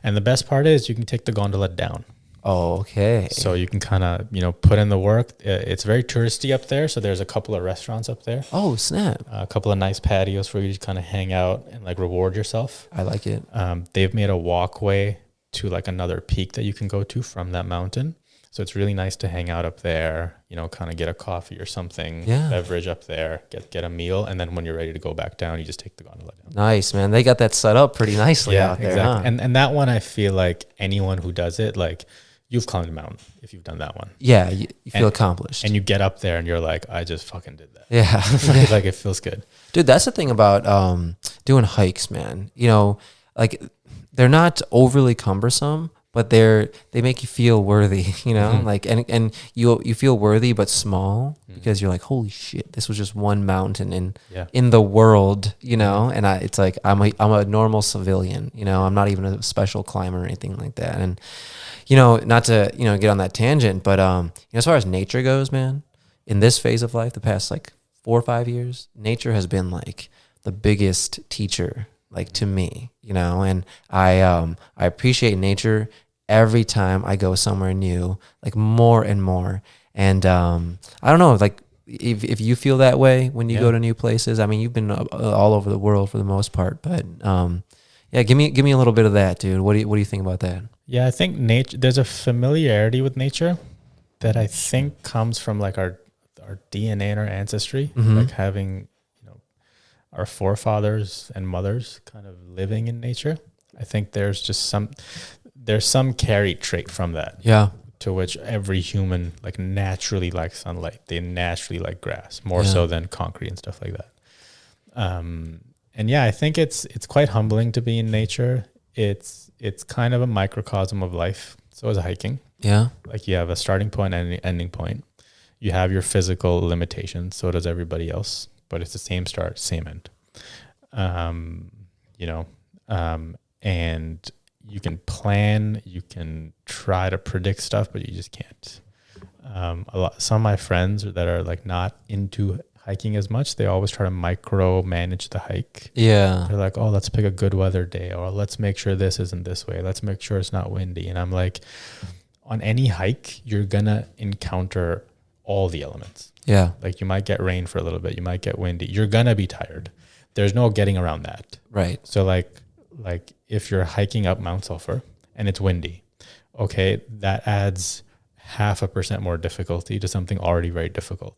And the best part is you can take the gondola down. Oh, okay. So you can kind of, you know, put in the work. It's very touristy up there. So there's a couple of restaurants up there. Oh, snap. A couple of nice patios for you to kind of hang out and like reward yourself. I like it. They've made a walkway to like another peak that you can go to from that mountain. So it's really nice to hang out up there, you know, kind of get a coffee or something, beverage up there, get a meal. And then when you're ready to go back down, you just take the gondola down. Nice, man. They got that set up pretty nicely out there. Exactly. Huh? And that one, I feel like anyone who does it, like you've climbed a mountain if you've done that one. Yeah, you feel accomplished. And you get up there and you're like, I just fucking did that. Yeah. Like it feels good. Dude, that's the thing about doing hikes, man. You know, like they're not overly cumbersome, but they make you feel worthy, you know, like, and you feel worthy, but small because you're like, holy shit, this was just one mountain in the world, you know? And it's like, I'm a normal civilian, you know, I'm not even a special climber or anything like that. And, you know, not to, you know, get on that tangent, but, you know, as far as nature goes, man, in this phase of life, the past like 4 or 5 years, nature has been like the biggest teacher, like to me, you know, and I appreciate nature every time I go somewhere new, like more and more. And I don't know, like if you feel that way when you go to new places. I mean, you've been all over the world for the most part, but yeah, give me a little bit of that, dude. What do you think about that? Yeah, I think nature. There's a familiarity with nature that I think comes from like our DNA and our ancestry, like having, you know, our forefathers and mothers kind of living in nature. I think there's just some carried trait from that. Yeah. To which every human like naturally likes sunlight. They naturally like grass more so than concrete and stuff like that. And yeah, I think it's quite humbling to be in nature. It's kind of a microcosm of life. So is hiking. Yeah. Like you have a starting point and an ending point. You have your physical limitations. So does everybody else. But it's the same start, same end. You know, and you can plan, you can try to predict stuff, but you just can't. Some of my friends that are like not into hiking as much, they always try to micromanage the hike. Yeah. They're like, oh, let's pick a good weather day, or let's make sure this isn't this way. Let's make sure it's not windy. And I'm like, on any hike, you're going to encounter all the elements. Yeah. Like you might get rain for a little bit, you might get windy. You're gonna be tired. There's no getting around that. Right. So like if you're hiking up Mount Sulphur and it's windy, okay, that adds 0.5% more difficulty to something already very difficult.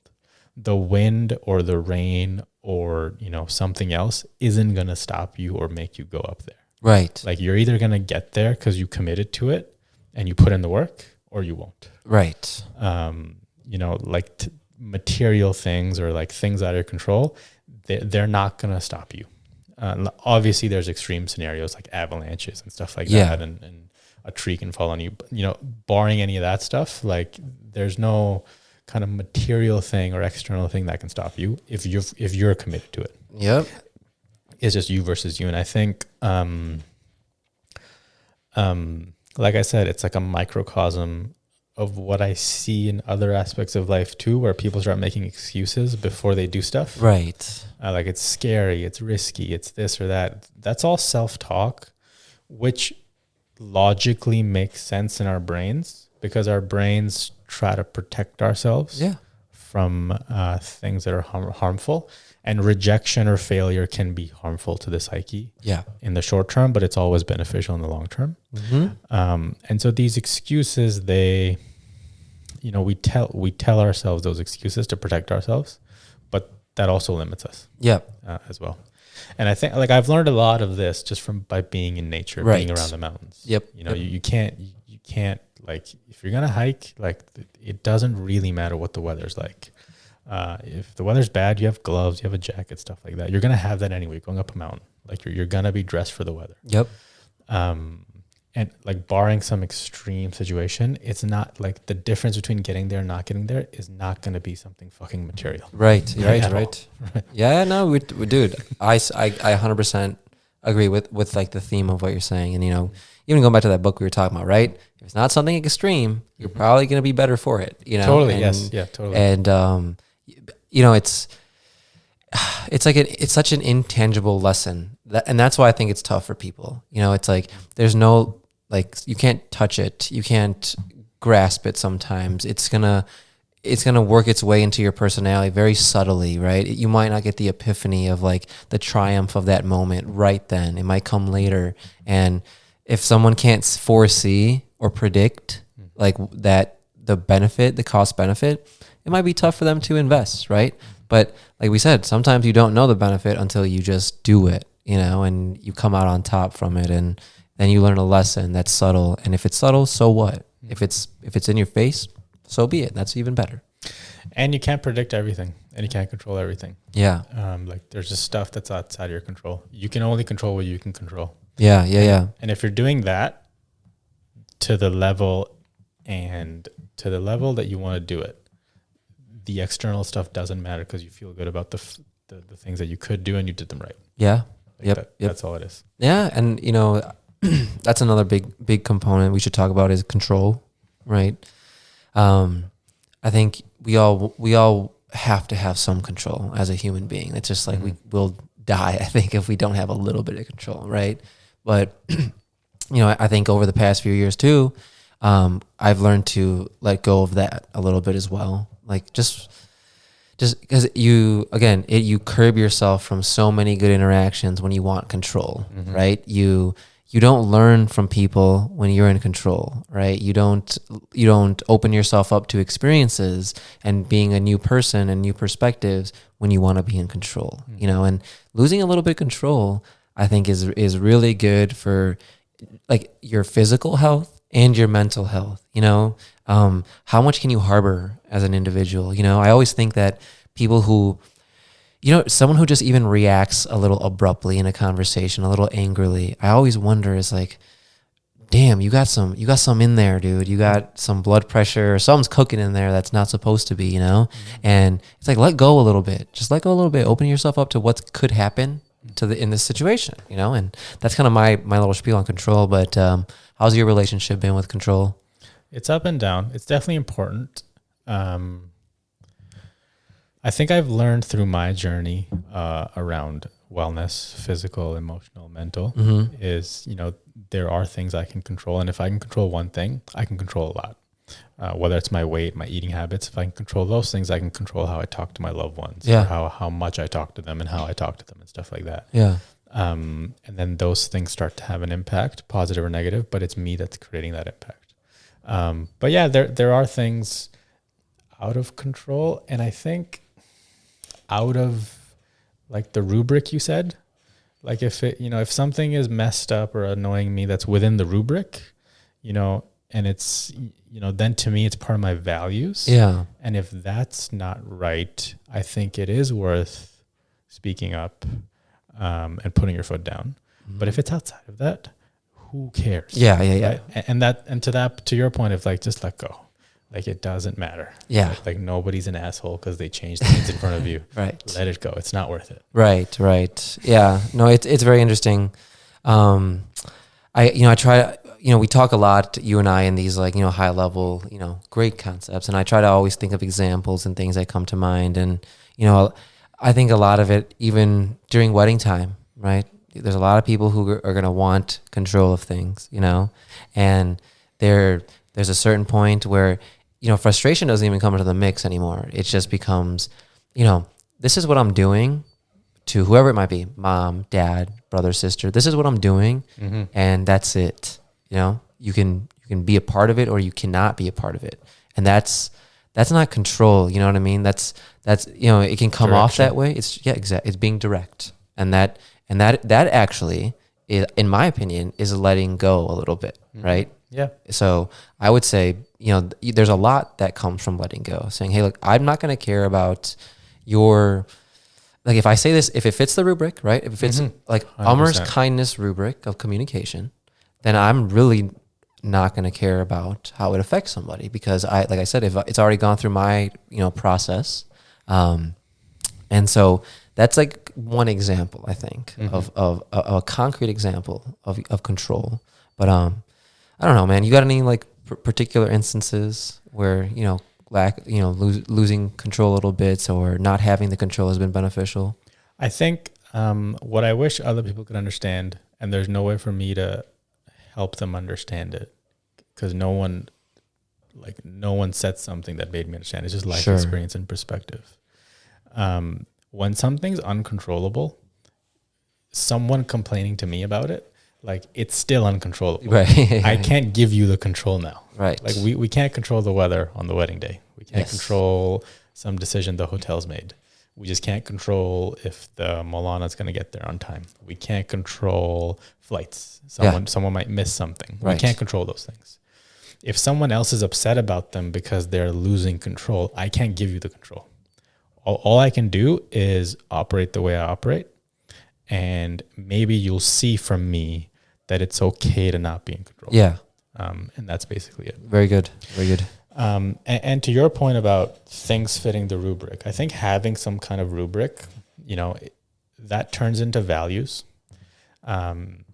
The wind or the rain or, you know, something else isn't going to stop you or make you go up there. Right. Like you're either going to get there because you committed to it and you put in the work, or you won't. Right. You know, like material things or like things out of your control, they're not going to stop you. Obviously there's extreme scenarios like avalanches and stuff like that. And a tree can fall on you, but, you know, barring any of that stuff, like there's no kind of material thing or external thing that can stop you if you're committed to it. Yep. It's just you versus you. And I think, like I said, it's like a microcosm of what I see in other aspects of life too, where people start making excuses before they do stuff. Right. Like it's scary, it's risky, it's this or that. That's all self-talk, which logically makes sense in our brains because our brains try to protect ourselves from things that are harmful, and rejection or failure can be harmful to the psyche in the short term, but it's always beneficial in the long term. And so these excuses, they, you know, we tell ourselves those excuses to protect ourselves, but that also limits us as well. And I think like I've learned a lot of this just by being in nature, being around the mountains. You know, you can't like, if you're going to hike, like it doesn't really matter what the weather's like. If the weather's bad, you have gloves, you have a jacket, stuff like that. You're going to have that anyway, going up a mountain. Like you're going to be dressed for the weather. And like barring some extreme situation, it's not like the difference between getting there and not getting there is not going to be something fucking material. Right. Yeah, no, dude, I 100% agree with like the theme of what you're saying. And, you know, even going back to that book we were talking about, right? If it's not something extreme, you're probably going to be better for it, you know? Totally. And, yes. Yeah, totally. And, you know, it's like it's such an intangible lesson and that's why I think it's tough for people. You know, it's like, there's no, like, you can't touch it. You can't grasp it sometimes. It's gonna work its way into your personality very subtly, right? You might not get the epiphany of like the triumph of that moment right then. It might come later. And if someone can't foresee or predict like that, the cost benefit, it might be tough for them to invest, right? But like we said, sometimes you don't know the benefit until you just do it, you know, and you come out on top from it, and then you learn a lesson that's subtle. And if it's subtle, so what? If it's in your face, so be it. That's even better. And you can't predict everything, and you can't control everything. Yeah. Like there's just stuff that's outside of your control. You can only control what you can control. Yeah. And if you're doing that to the level that you want to do it, the external stuff doesn't matter because you feel good about the things that you could do and you did them right. Yeah. Like that's all it is. Yeah. And, you know, that's another big component we should talk about is control, right? I think we all have to have some control as a human being. It's just like we will die, I think, if we don't have a little bit of control, right? But, you know, I think over the past few years too, I've learned to let go of that a little bit as well. Like just because you curb yourself from so many good interactions when you want control, right? You don't learn from people when you're in control, right? You don't open yourself up to experiences and being a new person and new perspectives when you want to be in control, you know, and losing a little bit of control, I think is really good for like your physical health and your mental health, you know. How much can you harbor as an individual? You know, I always think that people who, you know, someone who just even reacts a little abruptly in a conversation, a little angrily, I always wonder is like, damn, you got some in there, dude. You got some blood pressure or something's cooking in there that's not supposed to be, you know? And it's like, let go a little bit. Just let go a little bit. Open yourself up to what could happen in this situation, you know? And that's kind of my little spiel on control. But how's your relationship been with control? It's up and down. It's definitely important. I think I've learned through my journey around wellness, physical, emotional, mental, is, you know, there are things I can control. And if I can control one thing, I can control a lot. whether it's my weight, my eating habits. If I can control those things, I can control how I talk to my loved ones, Yeah. or how much I talk to them and how I talk to them and stuff like that. Yeah. And then those things start to have an impact, positive or negative, but it's me that's creating that impact. But yeah, there are things out of control. And I think out of like the rubric you said, like if something is messed up or annoying me that's within the rubric, and it's, then to me, it's part of my values. Yeah. And if that's not right, I think it is worth speaking up, and putting your foot down. Mm-hmm. But if it's outside of that, who cares? Yeah. Right? And to your point of like, just let go. Like it doesn't matter. Yeah. Like nobody's an asshole because they changed things in front of you. Right. Let it go. It's not worth it. Right. Yeah. No, it's very interesting. I try, we talk a lot, you and I, in these like, high level, great concepts. And I try to always think of examples and things that come to mind. And, I think a lot of it, even during wedding time, right? There's a lot of people who are going to want control of things, and there's a certain point where, frustration doesn't even come into the mix anymore. It just becomes, this is what I'm doing to whoever it might be, mom, dad, brother, sister. This is what I'm doing, mm-hmm. and that's it. You can be a part of it or you cannot be a part of it, and that's not control. You know what I mean? That's it can come off that way. It's being direct, and that actually is, in my opinion, is letting go a little bit, mm-hmm. right? Yeah. So I would say, there's a lot that comes from letting go, saying, hey, look, I'm not going to care about your, like, if I say this, if it fits the rubric, right? If it fits mm-hmm. like 100%. Amar's kindness rubric of communication, then I'm really not going to care about how it affects somebody, because like I said, if it's already gone through my, process. And so that's like one example, I think, mm-hmm. of a concrete example of control. But, I don't know, man. You got any like particular instances where, losing control a little bit or not having the control has been beneficial? I think what I wish other people could understand, and there's no way for me to help them understand it, because no one said something that made me understand. It's just life experience and perspective. When something's uncontrollable, someone complaining to me about it, like it's still uncontrollable. Right. I can't give you the control now. Right. Like we can't control the weather on the wedding day. We can't control some decision the hotel's made. We just can't control if the Milana's going to get there on time. We can't control flights. Someone might miss something. Right. We can't control those things. If someone else is upset about them because they're losing control, I can't give you the control. All I can do is operate the way I operate. And maybe you'll see from me that it's okay to not be in control. Yeah. And that's basically it. Very good. And to your point about things fitting the rubric, I think having some kind of rubric, that turns into values. And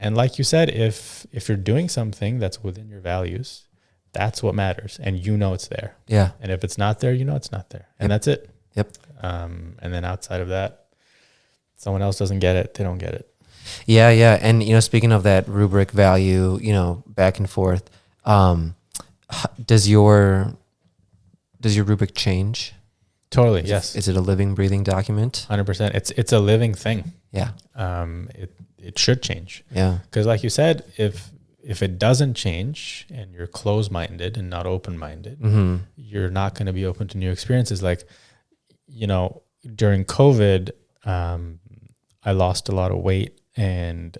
like you said, if you're doing something that's within your values, that's what matters. And it's there. Yeah. And if it's not there, it's not there. And that's it. Yep. And then outside of that, someone else doesn't get it, they don't get it. Yeah. And, speaking of that rubric value, back and forth, does your rubric change? Totally. Yes. Is it a living, breathing document? 100%. It's a living thing. Yeah. It should change. Yeah. Because like you said, if it doesn't change and you're closed-minded and not open-minded, mm-hmm. you're not going to be open to new experiences. Like, during COVID, I lost a lot of weight and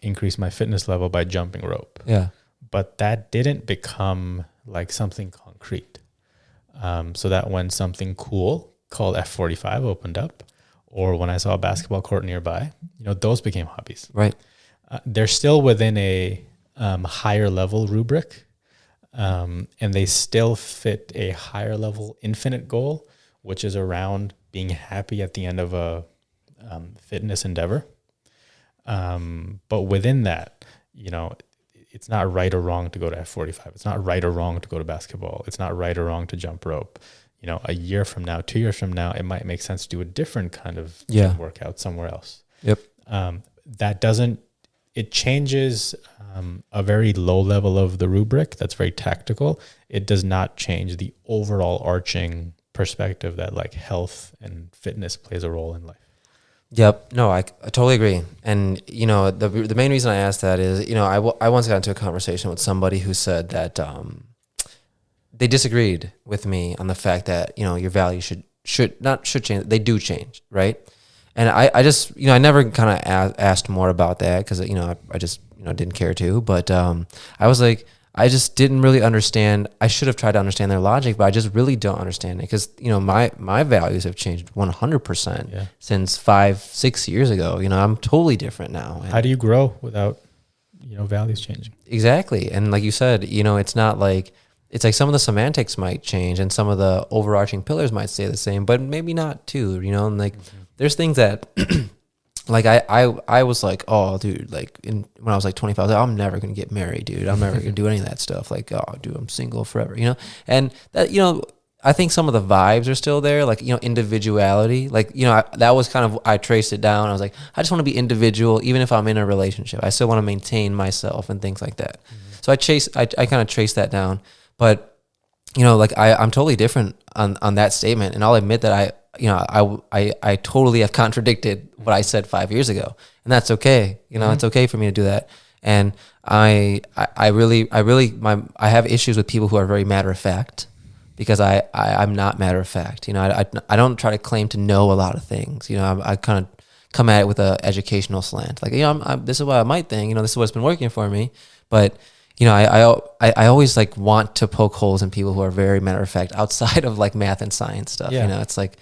increased my fitness level by jumping rope. Yeah. But that didn't become like something concrete. So that when something cool called F45 opened up, or when I saw a basketball court nearby, those became hobbies. Right. They're still within a higher level rubric, and they still fit a higher level infinite goal, which is around being happy at the end of a fitness endeavor. But within that, it's not right or wrong to go to F45. It's not right or wrong to go to basketball. It's not right or wrong to jump rope. A year from now, 2 years from now, it might make sense to do a different kind of workout somewhere else. Yep. That doesn't it changes a very low level of the rubric that's very tactical. It does not change the overall arching perspective that like health and fitness plays a role in life. Yep. No, I totally agree. And, you know, the main reason I asked that is, you know, I once got into a conversation with somebody who said that they disagreed with me on the fact that, you know, your values should change. They do change, right? And I just, you know, I never kind of asked more about that because, you know, I just, you know, didn't care to. But I was like, I just didn't really understand. I should have tried to understand their logic, but I just really don't understand it because, you know, my values have changed 100% since 5-6 years ago. You know, I'm totally different now. How do you grow without, you know, values changing? Exactly. And like you said, you know, it's not like, it's like some of the semantics might change and some of the overarching pillars might stay the same, but maybe not too, you know, and like there's things that like I was like, oh dude, like when I was like 25, I was like, I'm never going to get married, dude. I'm never going to do any of that stuff. Like, oh dude, I'm single forever, you know? And that, you know, I think some of the vibes are still there, like, you know, individuality, like, you know, that was kind of, I traced it down. I was like, I just want to be individual, even if I'm in a relationship, I still want to maintain myself and things like that. So I kind of traced that down. But, you know, like I'm totally different on that statement. And I'll admit that I totally have contradicted what I said 5 years ago. And that's okay. You know, it's okay for me to do that. And I have issues with people who are very matter of fact because I'm not matter of fact. You know, I don't try to claim to know a lot of things. You know, I kind of come at it with an educational slant. Like, you know, this is what I might think, you know, this is what's been working for me. But you know, I always like want to poke holes in people who are very matter of fact outside of like math and science stuff. Yeah. You know, it's like,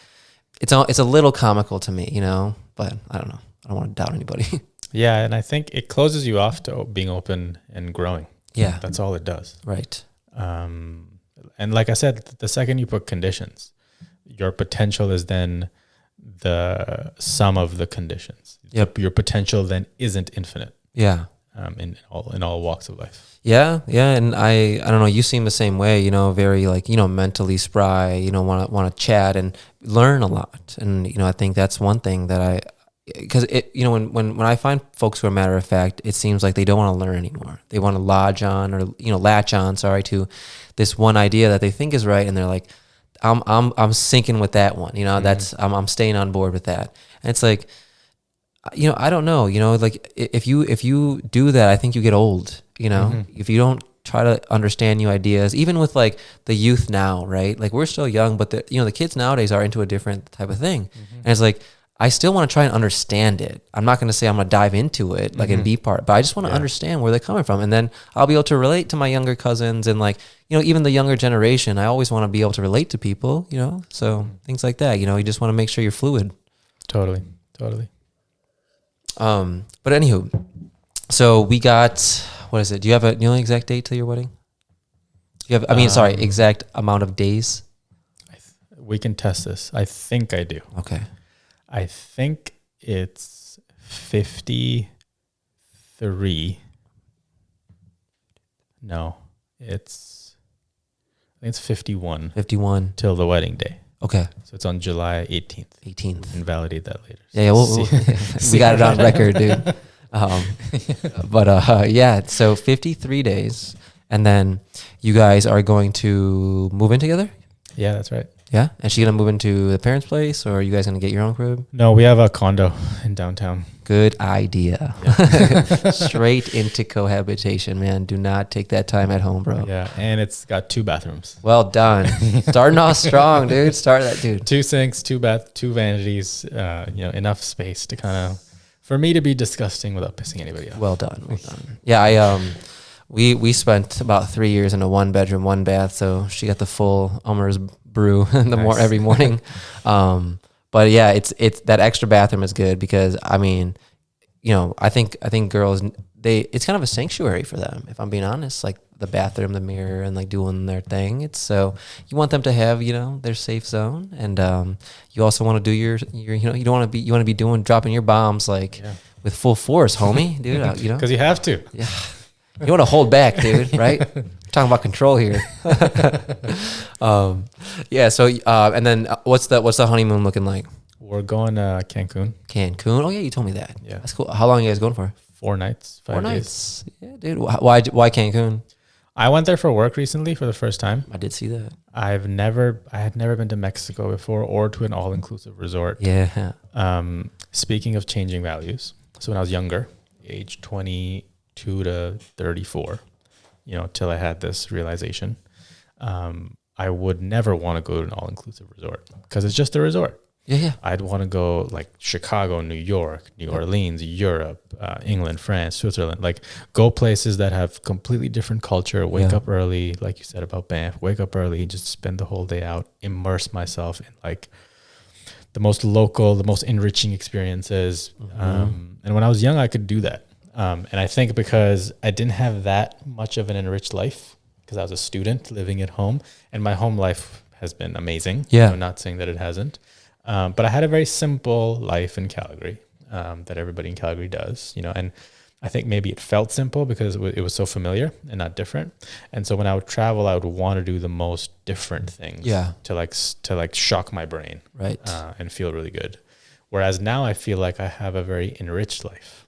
it's a little comical to me, you know, but I don't know. I don't want to doubt anybody. Yeah. And I think it closes you off to being open and growing. Yeah. That's all it does. Right. And like I said, the second you put conditions, your potential is then the sum of the conditions. Yep. Your potential then isn't infinite. Yeah. In all walks of life. Yeah. And I don't know, you seem the same way, you know, very like, you know, mentally spry, you know, want to chat and learn a lot. And, you know, I think that's one thing that because it, you know, when I find folks who are matter of fact, it seems like they don't want to learn anymore. They want to latch on to this one idea that they think is right. And they're like, I'm sinking with that one, you know, I'm staying on board with that. And it's like, you know, I don't know, you know, like if you do that, I think you get old, you know, if you don't try to understand new ideas, even with like the youth now, right? Like we're still young, but the kids nowadays are into a different type of thing. And it's like, I still want to try and understand it. I'm not going to say I'm going to dive into it like and be part, but I just want to understand where they're coming from. And then I'll be able to relate to my younger cousins and like, you know, even the younger generation. I always want to be able to relate to people, you know, so things like that, you know, you just want to make sure you're fluid. Totally. But anywho, so we got, what is it? Do you know the exact date till your wedding? Exact amount of days? We can test this. I think I do. Okay. I think it's 53. No, I think it's 51. 51. Till the wedding day. Okay. So it's on July 18th. 18th. We can validate that later. Yeah, we got it on record, dude. So 53 days. And then you guys are going to move in together? Yeah, that's right. Yeah? And she going to move into the parents' place, or are you guys going to get your own crib? No, we have a condo in downtown. Good idea. Yeah. Straight into cohabitation, man. Do not take that time at home, bro. Yeah, and it's got 2 bathrooms. Well done. Starting off strong, dude. Start that, dude. 2 sinks, 2 vanities, enough space to kind of, for me to be disgusting without pissing anybody off. Well done. Yeah, we spent about 3 years in a 1-bedroom, 1-bath, so she got the full Elmer's brew every morning. But yeah, it's that extra bathroom is good because I mean, you know, I think girls it's kind of a sanctuary for them, if I'm being honest. Like the bathroom, the mirror, and like doing their thing. It's so you want them to have, you know, their safe zone, and you also want to do your you know, you want to be dropping your bombs like with full force, homie, dude. You know, because you have to. Yeah. You want to hold back, dude, right? We're talking about control here. So and then what's the honeymoon looking like? We're going to Cancun. Oh yeah, you told me that. Yeah. That's cool. How long are you guys going for? 4 nights, 5 4 days. nights. Yeah, dude. Why Cancun? I went there for work recently for the first time. I did see that. I had never been to Mexico before or to an all-inclusive resort. Yeah. Speaking of changing values, so when I was younger, age 22 to 34, till I had this realization, I would never want to go to an all-inclusive resort because it's just a resort. Yeah. I'd want to go like Chicago, New York, New Orleans, Europe, England, France, Switzerland, like go places that have completely different culture, wake up early, like you said about Banff, wake up early, just spend the whole day out, immerse myself in like the most local, the most enriching experiences. And when I was young, I could do that. And I think because I didn't have that much of an enriched life because I was a student living at home, and my home life has been amazing. Yeah. I'm not saying that it hasn't. But I had a very simple life in Calgary that everybody in Calgary does, and I think maybe it felt simple because it was so familiar and not different. And so when I would travel, I would want to do the most different things to shock my brain, right, and feel really good. Whereas now I feel like I have a very enriched life,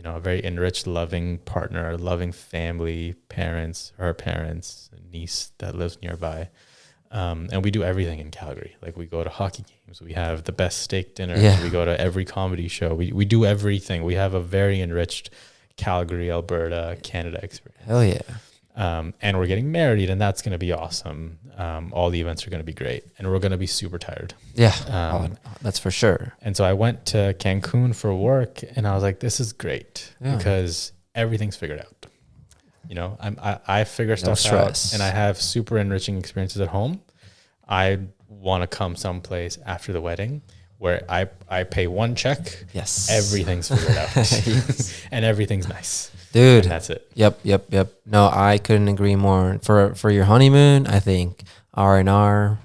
a very enriched, loving partner, loving family, parents, her parents, a niece that lives nearby. And we do everything in Calgary. Like we go to hockey games. We have the best steak dinners. Yeah. We go to every comedy show. We do everything. We have a very enriched Calgary, Alberta, Canada experience. Hell yeah. And we're getting married, and that's going to be awesome. All the events are going to be great, and we're going to be super tired. Yeah. That's for sure. And so I went to Cancun for work, and I was like, this is great because everything's figured out. I figure stuff out, and I have super enriching experiences at home. I want to come someplace after the wedding where I pay one check. Yes. Everything's figured out. And everything's nice. Dude. And that's it. Yep. No, I couldn't agree more. For your honeymoon, I think R&R,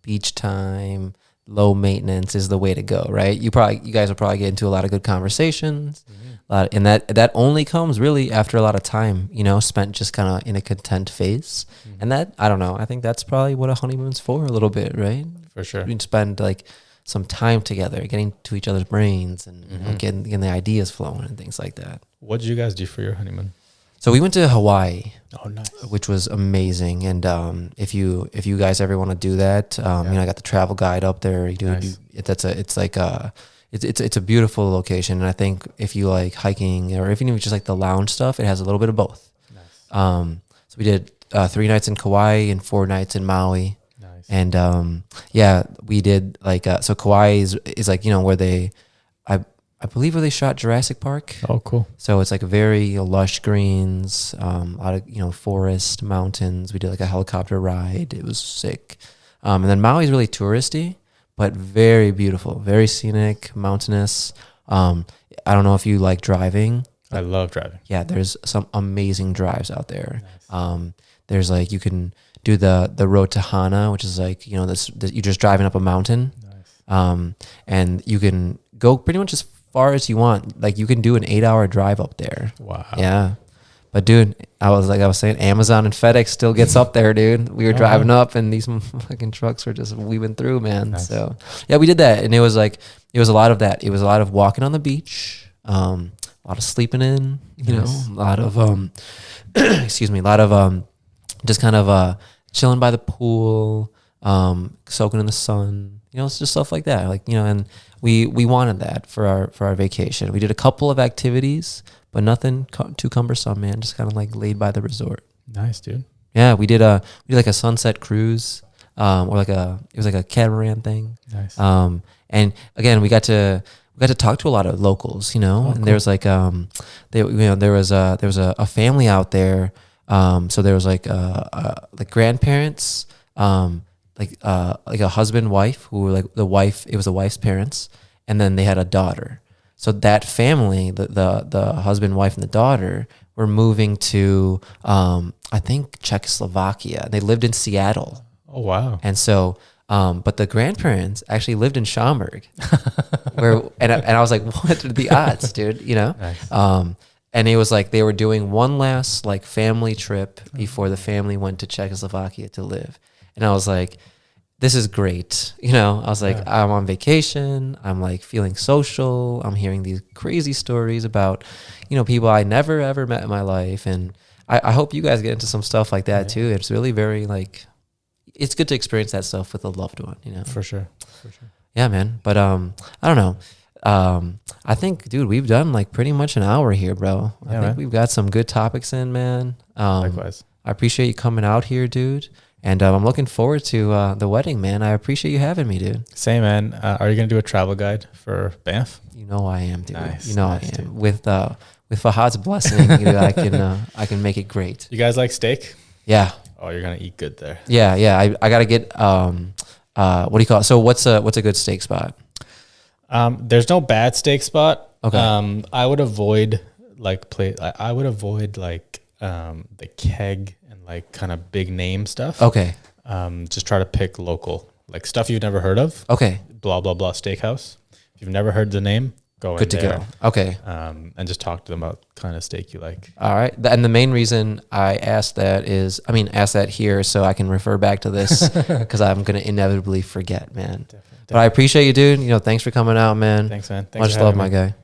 beach time, low maintenance is the way to go, right? You guys will probably get into a lot of good conversations. And that only comes really after a lot of time, spent just kind of in a content phase. And that, I don't know, I think that's probably what a honeymoon's for a little bit, right? For sure. We can spend like some time together, getting to each other's brains and getting the ideas flowing and things like that. What did you guys do for your honeymoon? So we went to Hawaii. Oh, nice. Which was amazing. And if you guys ever want to do that, I got the travel guide up there. It's a beautiful location, and I think if you like hiking or if you just like the lounge stuff, it has a little bit of both. Nice. So we did 3 nights in Kauai and 4 nights in Maui. Nice. And we did like so Kauai is like where I believe where they shot Jurassic Park. Oh, cool. So it's like very lush greens, a lot of forest, mountains. We did like a helicopter ride. It was sick. And then Maui is really touristy, but very beautiful, very scenic, mountainous. I don't know if you like driving. I love driving. Yeah, there's some amazing drives out there. Nice. There's like you can do the road to Hana, which is like you're just driving up a mountain. Nice. And you can go pretty much as far as you want. Like you can do an 8-hour drive up there. Wow. Yeah. But dude, I was saying, Amazon and FedEx still gets up there, dude. We were driving up, and these fucking trucks were just weaving through, man. Nice. So yeah, we did that, and it was a lot of that. It was a lot of walking on the beach, a lot of sleeping in, a lot of just kind of chilling by the pool, soaking in the sun, it's just stuff like that, and we wanted that for our vacation. We did a couple of activities, but nothing too cumbersome, man. Just kind of like laid by the resort. Nice, dude. Yeah, we did like a sunset cruise, or it was like a catamaran thing. Nice. And again, we got to talk to a lot of locals, and cool. There was like there was a family out there. So there was like grandparents, like a husband, wife, who were like it was the wife's parents, and then they had a daughter. So that family, the husband, wife, and the daughter were moving to, I think, Czechoslovakia. They lived in Seattle. Oh, wow. And so, but the grandparents actually lived in Schaumburg. and I was like, what are the odds, dude? Nice. And it was like they were doing one last like family trip before the family went to Czechoslovakia to live. And I was like, this is great. You know, I was like, Yeah. I'm on vacation. I'm like feeling social. I'm hearing these crazy stories about, you know, people I never ever met in my life. And I hope you guys get into some stuff like that too. It's really very like, it's good to experience that stuff with a loved one, you know? For sure. For sure. Yeah, man. But I don't know. I think, dude, we've done like pretty much an hour here, bro. I think man. we've got some good topics in, man. Likewise. I appreciate you coming out here, dude. And I'm looking forward to the wedding, man. I appreciate you having me, dude. Same, man. Are you going to do a travel guide for Banff? You know I am, dude. Nice, You know nice, I am. dude. With Fahad's blessing, dude, I can make it great. You guys like steak? Yeah. Oh, you're going to eat good there. Yeah. I got to get what do you call it? So what's a good steak spot? There's no bad steak spot. Okay. I would avoid I would avoid like the keg and like kind of big name stuff. Okay. Just try to pick local, like stuff you've never heard of. Okay. Blah blah blah steakhouse. If you've never heard the name, go Good in to there. go. Okay. And just talk to them about kind of steak you like. All right. And the main reason I asked that here so I can refer back to this because I'm going to inevitably forget, man. Definitely. But I appreciate you, dude. You know, thanks for coming out, man. Thanks, man. Thanks Much for love, having my me. guy.